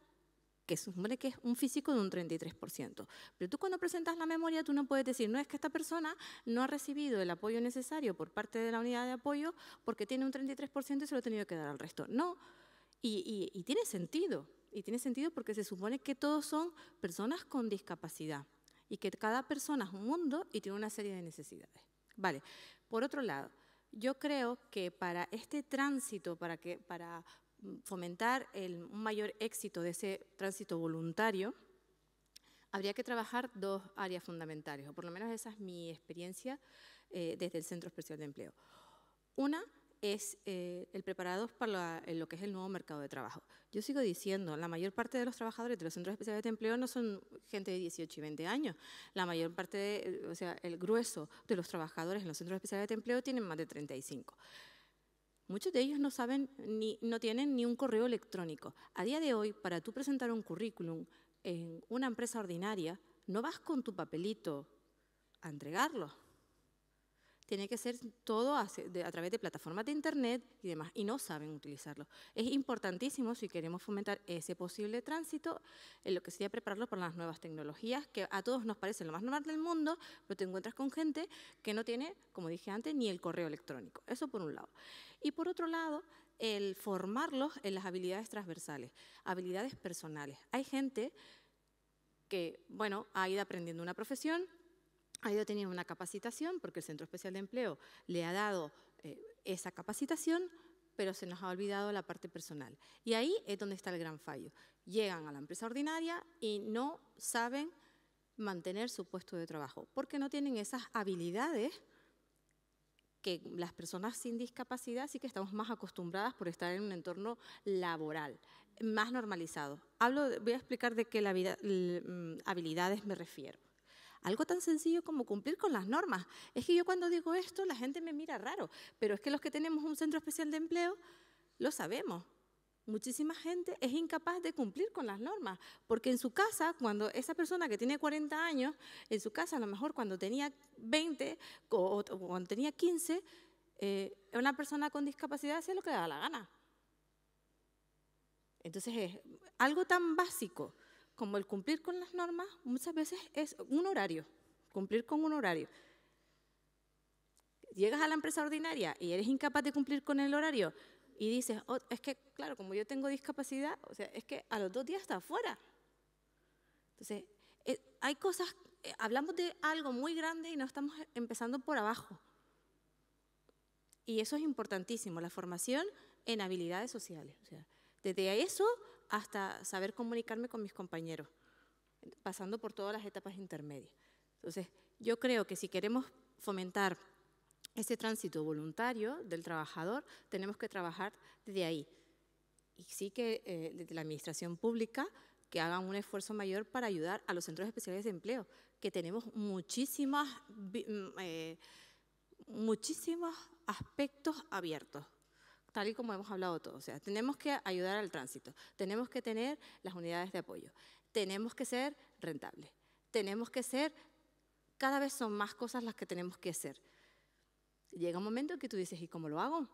que se supone que es un físico de un 33%. Pero tú cuando presentas la memoria, tú no puedes decir, no, es que esta persona no ha recibido el apoyo necesario por parte de la unidad de apoyo porque tiene un 33% y se lo ha tenido que dar al resto. No, y tiene sentido. Y tiene sentido porque se supone que todos son personas con discapacidad y que cada persona es un mundo y tiene una serie de necesidades. Vale, por otro lado, yo creo que para este tránsito, para fomentar un mayor éxito de ese tránsito voluntario, habría que trabajar dos áreas fundamentales, o por lo menos esa es mi experiencia desde el Centro Especial de Empleo. Una es el prepararlos para lo que es el nuevo mercado de trabajo. Yo sigo diciendo, la mayor parte de los trabajadores de los centros especiales de empleo no son gente de 18 y 20 años. La mayor parte, o sea, el grueso de los trabajadores en los centros especiales de empleo tienen más de 35. Muchos de ellos no tienen ni un correo electrónico. A día de hoy, para tú presentar un currículum en una empresa ordinaria, no vas con tu papelito a entregarlo. Tiene que ser todo a través de plataformas de internet y demás, y no saben utilizarlo. Es importantísimo, si queremos fomentar ese posible tránsito, en lo que sería prepararlo para las nuevas tecnologías, que a todos nos parecen lo más normal del mundo, pero te encuentras con gente que no tiene, como dije antes, ni el correo electrónico. Eso por un lado. Y por otro lado, el formarlos en las habilidades transversales, habilidades personales. Hay gente que, bueno, ha ido aprendiendo una profesión, ha ido teniendo una capacitación, porque el Centro Especial de Empleo le ha dado esa capacitación, pero se nos ha olvidado la parte personal. Y ahí es donde está el gran fallo. Llegan a la empresa ordinaria y no saben mantener su puesto de trabajo, porque no tienen esas habilidades que las personas sin discapacidad sí que estamos más acostumbradas por estar en un entorno laboral, más normalizado. Voy a explicar de qué habilidades me refiero. Algo tan sencillo como cumplir con las normas. Es que yo cuando digo esto, la gente me mira raro, pero es que los que tenemos un centro especial de empleo lo sabemos. Muchísima gente es incapaz de cumplir con las normas, porque en su casa, cuando esa persona que tiene 40 años, en su casa a lo mejor cuando tenía 20 o cuando tenía 15, una persona con discapacidad hacía lo que le daba la gana. Entonces es algo tan básico como el cumplir con las normas, muchas veces es un horario, cumplir con un horario. Llegas a la empresa ordinaria y eres incapaz de cumplir con el horario y dices, oh, es que, claro, como yo tengo discapacidad, o sea, es que a los 2 días está afuera. Entonces, hay cosas, hablamos de algo muy grande y no estamos empezando por abajo. Y eso es importantísimo, la formación en habilidades sociales. O sea, desde eso hasta saber comunicarme con mis compañeros, pasando por todas las etapas intermedias. Entonces, yo creo que si queremos fomentar ese tránsito voluntario del trabajador, tenemos que trabajar desde ahí. Y sí que desde la administración pública, que hagan un esfuerzo mayor para ayudar a los centros especiales de empleo, que tenemos muchísimos aspectos abiertos, tal y como hemos hablado todos. O sea, tenemos que ayudar al tránsito, tenemos que tener las unidades de apoyo, tenemos que ser rentables, tenemos que ser, cada vez son más cosas las que tenemos que hacer. Llega un momento en que tú dices, ¿y cómo lo hago?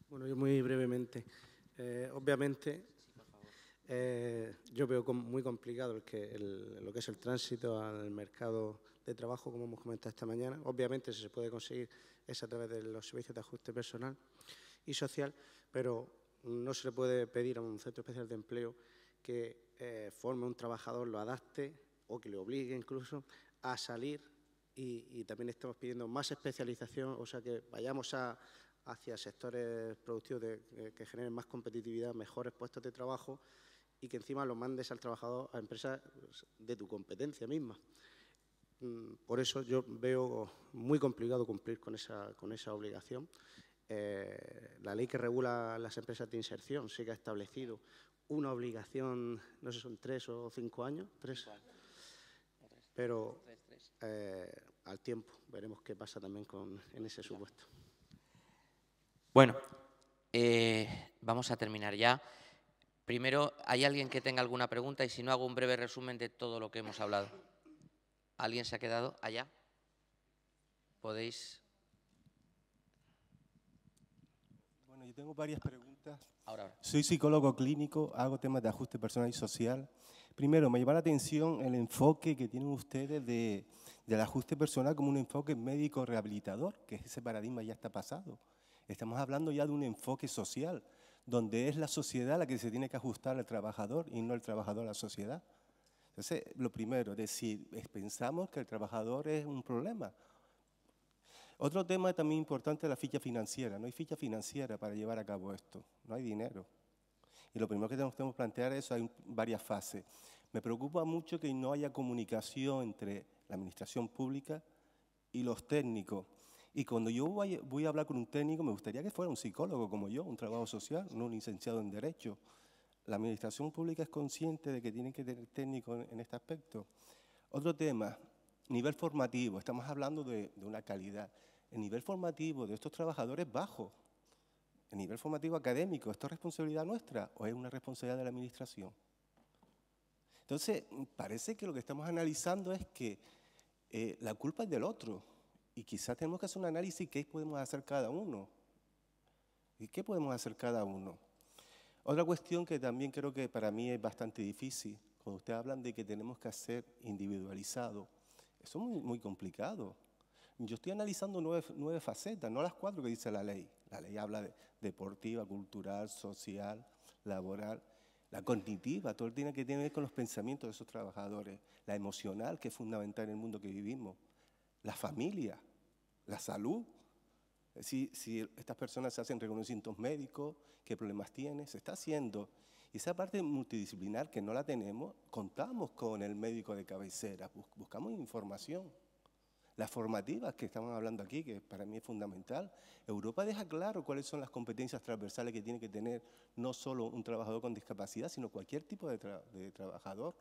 Bueno, yo muy brevemente. Obviamente, yo veo muy complicado lo que es el tránsito al mercado de trabajo, como hemos comentado esta mañana. Obviamente, si se puede conseguir es a través de los servicios de ajuste personal y social, pero no se le puede pedir a un centro especial de empleo que forme un trabajador, lo adapte o que le obligue incluso a salir y también estamos pidiendo más especialización, o sea que vayamos hacia sectores productivos que generen más competitividad, mejores puestos de trabajo y que encima lo mandes al trabajador a empresas de tu competencia misma. Por eso yo veo muy complicado cumplir con esa obligación. La ley que regula las empresas de inserción sí que ha establecido una obligación, no sé, son 3 o 5 años, 3, pero al tiempo veremos qué pasa también en ese supuesto. Bueno, vamos a terminar ya. Primero, ¿hay alguien que tenga alguna pregunta? Y si no, hago un breve resumen de todo lo que hemos hablado. ¿Alguien se ha quedado allá? ¿Podéis? Bueno, yo tengo varias preguntas. Ahora. Soy psicólogo clínico, hago temas de ajuste personal y social. Primero, me llama la atención el enfoque que tienen ustedes del ajuste personal como un enfoque médico rehabilitador, que ese paradigma ya está pasado. Estamos hablando ya de un enfoque social, donde es la sociedad la que se tiene que ajustar al trabajador y no el trabajador a la sociedad. Entonces, lo primero, es decir, pensamos que el trabajador es un problema. Otro tema también importante es la ficha financiera. No hay ficha financiera para llevar a cabo esto, no hay dinero. Y lo primero que tenemos que plantear es, hay varias fases. Me preocupa mucho que no haya comunicación entre la administración pública y los técnicos. Y cuando yo voy a hablar con un técnico, me gustaría que fuera un psicólogo como yo, un trabajo social, no un licenciado en Derecho. La administración pública es consciente de que tiene que tener técnicos en este aspecto. Otro tema, nivel formativo. Estamos hablando de una calidad. El nivel formativo de estos trabajadores es bajo. El nivel formativo académico, ¿esto es responsabilidad nuestra o es una responsabilidad de la administración? Entonces, parece que lo que estamos analizando es que la culpa es del otro y quizás tenemos que hacer un análisis de qué podemos hacer cada uno. ¿Y qué podemos hacer cada uno? Otra cuestión que también creo que para mí es bastante difícil, cuando ustedes hablan de que tenemos que hacer individualizado, eso es muy complicado. Yo estoy analizando 9 facetas, no las 4 que dice la ley. La ley habla de deportiva, cultural, social, laboral, la cognitiva, todo tiene que ver con los pensamientos de esos trabajadores, la emocional, que es fundamental en el mundo que vivimos, la familia, la salud. Si estas personas se hacen reconocimientos médicos, qué problemas tienen, se está haciendo. Y esa parte multidisciplinar que no la tenemos, contamos con el médico de cabecera, buscamos información. Las formativas que estamos hablando aquí, que para mí es fundamental, Europa deja claro cuáles son las competencias transversales que tiene que tener no solo un trabajador con discapacidad, sino cualquier tipo de trabajador.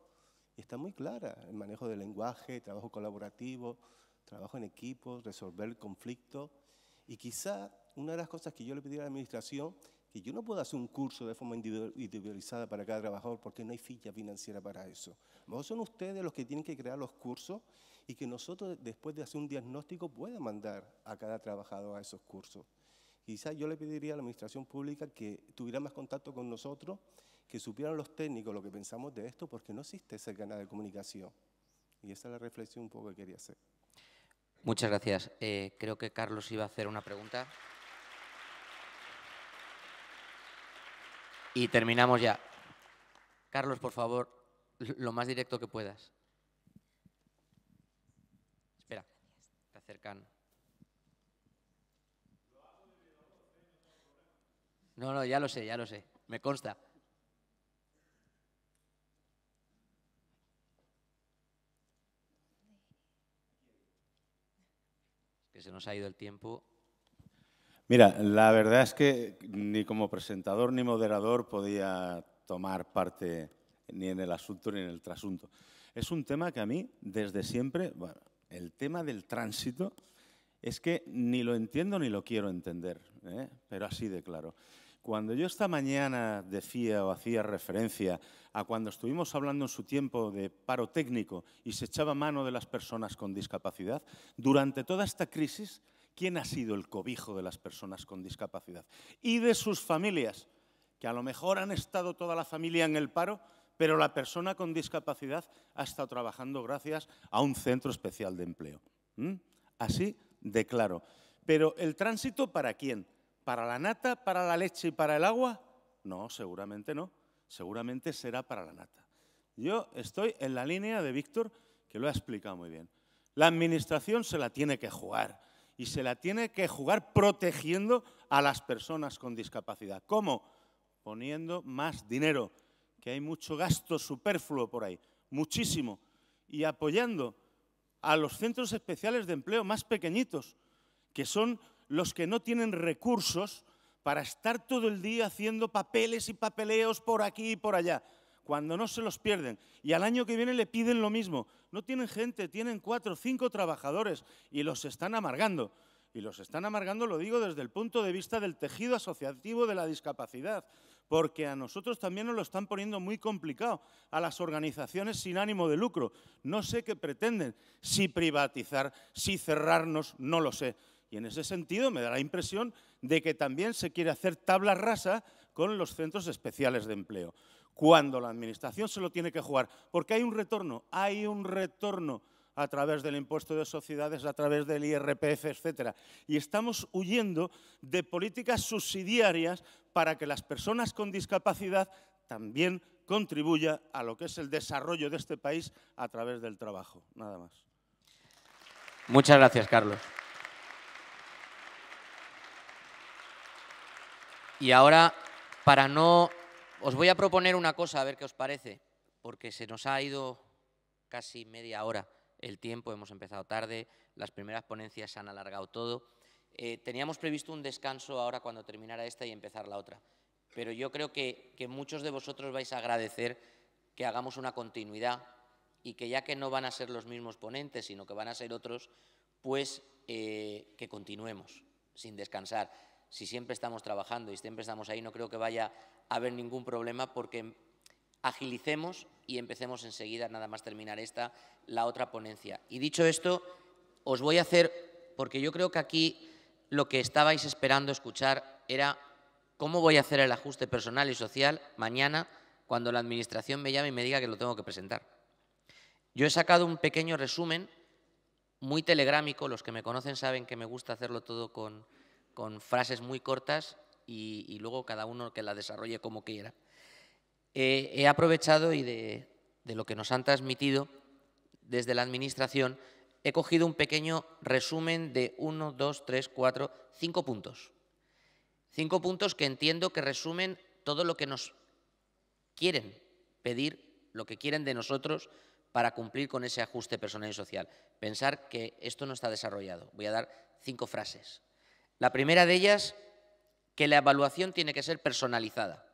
Y está muy clara, el manejo del lenguaje, trabajo colaborativo, trabajo en equipo, resolver conflictos. Y quizá una de las cosas que yo le pediría a la administración, que yo no puedo hacer un curso de forma individualizada para cada trabajador porque no hay ficha financiera para eso. Mejor son ustedes los que tienen que crear los cursos y que nosotros, después de hacer un diagnóstico, pueda mandar a cada trabajador a esos cursos. Quizás yo le pediría a la administración pública que tuviera más contacto con nosotros, que supieran los técnicos lo que pensamos de esto, porque no existe ese canal de comunicación. Y esa es la reflexión un poco que quería hacer. Muchas gracias. Creo que Carlos iba a hacer una pregunta. Y terminamos ya. Carlos, por favor, lo más directo que puedas. Espera, te acercan. No, ya lo sé, me consta. Es que se nos ha ido el tiempo. Mira, la verdad es que ni como presentador ni moderador podía tomar parte ni en el asunto ni en el trasunto. Es un tema que a mí, desde siempre, bueno, el tema del tránsito, es que ni lo entiendo ni lo quiero entender, pero así de claro. Cuando yo esta mañana decía o hacía referencia a cuando estuvimos hablando en su tiempo de paro técnico y se echaba mano de las personas con discapacidad, durante toda esta crisis, ¿quién ha sido el cobijo de las personas con discapacidad? Y de sus familias, que a lo mejor han estado toda la familia en el paro, pero la persona con discapacidad ha estado trabajando gracias a un centro especial de empleo. Así de claro. Pero ¿el tránsito para quién? ¿Para la nata, para la leche y para el agua? No, seguramente no. Seguramente será para la nata. Yo estoy en la línea de Víctor, que lo ha explicado muy bien. La administración se la tiene que jugar. Y se la tiene que jugar protegiendo a las personas con discapacidad. ¿Cómo? Poniendo más dinero, que hay mucho gasto superfluo por ahí, muchísimo. Y apoyando a los centros especiales de empleo más pequeñitos, que son los que no tienen recursos para estar todo el día haciendo papeles y papeleos por aquí y por allá, cuando no se los pierden. Y al año que viene le piden lo mismo. No tienen gente, tienen 4 o 5 trabajadores y los están amargando. Y los están amargando, lo digo desde el punto de vista del tejido asociativo de la discapacidad, porque a nosotros también nos lo están poniendo muy complicado, a las organizaciones sin ánimo de lucro. No sé qué pretenden, si privatizar, si cerrarnos, no lo sé. Y en ese sentido me da la impresión de que también se quiere hacer tabla rasa con los centros especiales de empleo, cuando la Administración se lo tiene que jugar, porque hay un retorno a través del impuesto de sociedades, a través del IRPF, etcétera. Y estamos huyendo de políticas subsidiarias para que las personas con discapacidad también contribuyan a lo que es el desarrollo de este país a través del trabajo. Nada más. Muchas gracias, Carlos. Y ahora, os voy a proponer una cosa, a ver qué os parece, porque se nos ha ido casi media hora el tiempo, hemos empezado tarde, las primeras ponencias se han alargado todo. Teníamos previsto un descanso ahora cuando terminara esta y empezar la otra, pero yo creo que muchos de vosotros vais a agradecer que hagamos una continuidad y que ya que no van a ser los mismos ponentes, sino que van a ser otros, pues que continuemos sin descansar. Si siempre estamos trabajando y siempre estamos ahí, no creo que vaya a haber ningún problema porque agilicemos y empecemos enseguida, nada más terminar esta, la otra ponencia. Y dicho esto, os voy a hacer, porque yo creo que aquí lo que estabais esperando escuchar era cómo voy a hacer el ajuste personal y social mañana cuando la Administración me llame y me diga que lo tengo que presentar. Yo he sacado un pequeño resumen muy telegrámico, los que me conocen saben que me gusta hacerlo todo con frases muy cortas y luego cada uno que la desarrolle como quiera. He aprovechado y de lo que nos han transmitido desde la Administración, he cogido un pequeño resumen de 1, 2, 3, 4, 5 puntos. 5 puntos que entiendo que resumen todo lo que nos quieren pedir, lo que quieren de nosotros para cumplir con ese ajuste personal y social. Pensar que esto no está desarrollado. Voy a dar 5 frases. La primera de ellas, que la evaluación tiene que ser personalizada,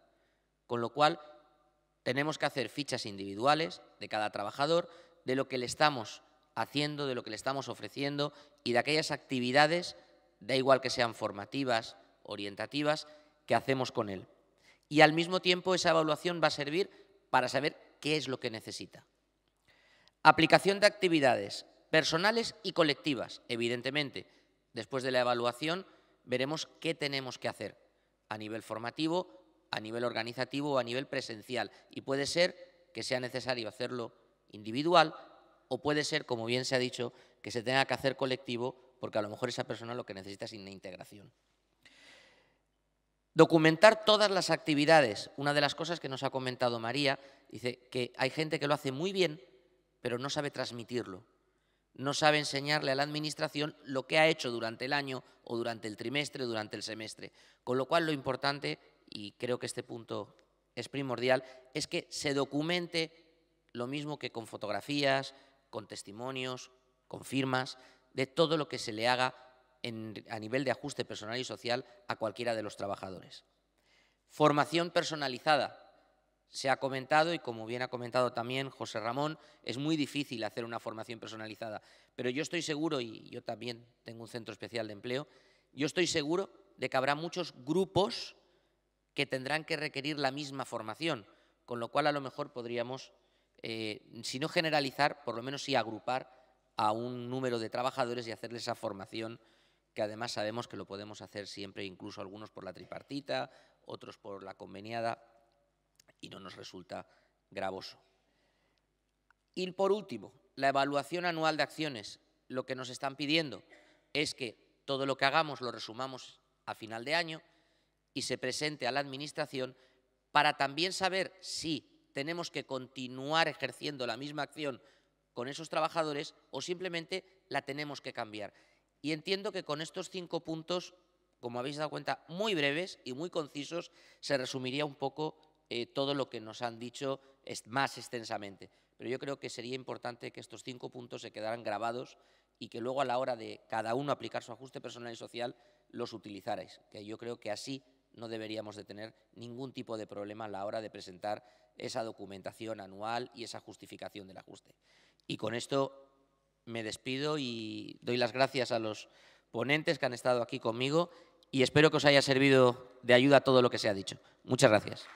con lo cual tenemos que hacer fichas individuales de cada trabajador, de lo que le estamos haciendo, de lo que le estamos ofreciendo y de aquellas actividades, da igual que sean formativas, orientativas, que hacemos con él. Y al mismo tiempo esa evaluación va a servir para saber qué es lo que necesita. Aplicación de actividades personales y colectivas, evidentemente. Después de la evaluación veremos qué tenemos que hacer a nivel formativo, a nivel organizativo o a nivel presencial. Y puede ser que sea necesario hacerlo individual o puede ser, como bien se ha dicho, que se tenga que hacer colectivo porque a lo mejor esa persona lo que necesita es una integración. Documentar todas las actividades. Una de las cosas que nos ha comentado María, dice que hay gente que lo hace muy bien, pero no sabe transmitirlo. No sabe enseñarle a la Administración lo que ha hecho durante el año o durante el trimestre o durante el semestre. Con lo cual lo importante, y creo que este punto es primordial, es que se documente lo mismo que con fotografías, con testimonios, con firmas, de todo lo que se le haga a nivel de ajuste personal y social a cualquiera de los trabajadores. Formación personalizada. Se ha comentado, y como bien ha comentado también José Ramón, es muy difícil hacer una formación personalizada, pero yo estoy seguro, y yo también tengo un centro especial de empleo, yo estoy seguro de que habrá muchos grupos que tendrán que requerir la misma formación, con lo cual a lo mejor podríamos, si no generalizar, por lo menos sí agrupar a un número de trabajadores y hacerles esa formación, que además sabemos que lo podemos hacer siempre, incluso algunos por la tripartita, otros por la conveniada, y no nos resulta gravoso. Y por último, la evaluación anual de acciones. Lo que nos están pidiendo es que todo lo que hagamos lo resumamos a final de año y se presente a la Administración para también saber si tenemos que continuar ejerciendo la misma acción con esos trabajadores o simplemente la tenemos que cambiar. Y entiendo que con estos 5 puntos, como habéis dado cuenta, muy breves y muy concisos, se resumiría un poco todo lo que nos han dicho más extensamente. pero yo creo que sería importante que estos 5 puntos se quedaran grabados y que luego a la hora de cada uno aplicar su ajuste personal y social los utilizarais, que yo creo que así no deberíamos de tener ningún tipo de problema a la hora de presentar esa documentación anual y esa justificación del ajuste. Y con esto me despido y doy las gracias a los ponentes que han estado aquí conmigo y espero que os haya servido de ayuda todo lo que se ha dicho. Muchas gracias.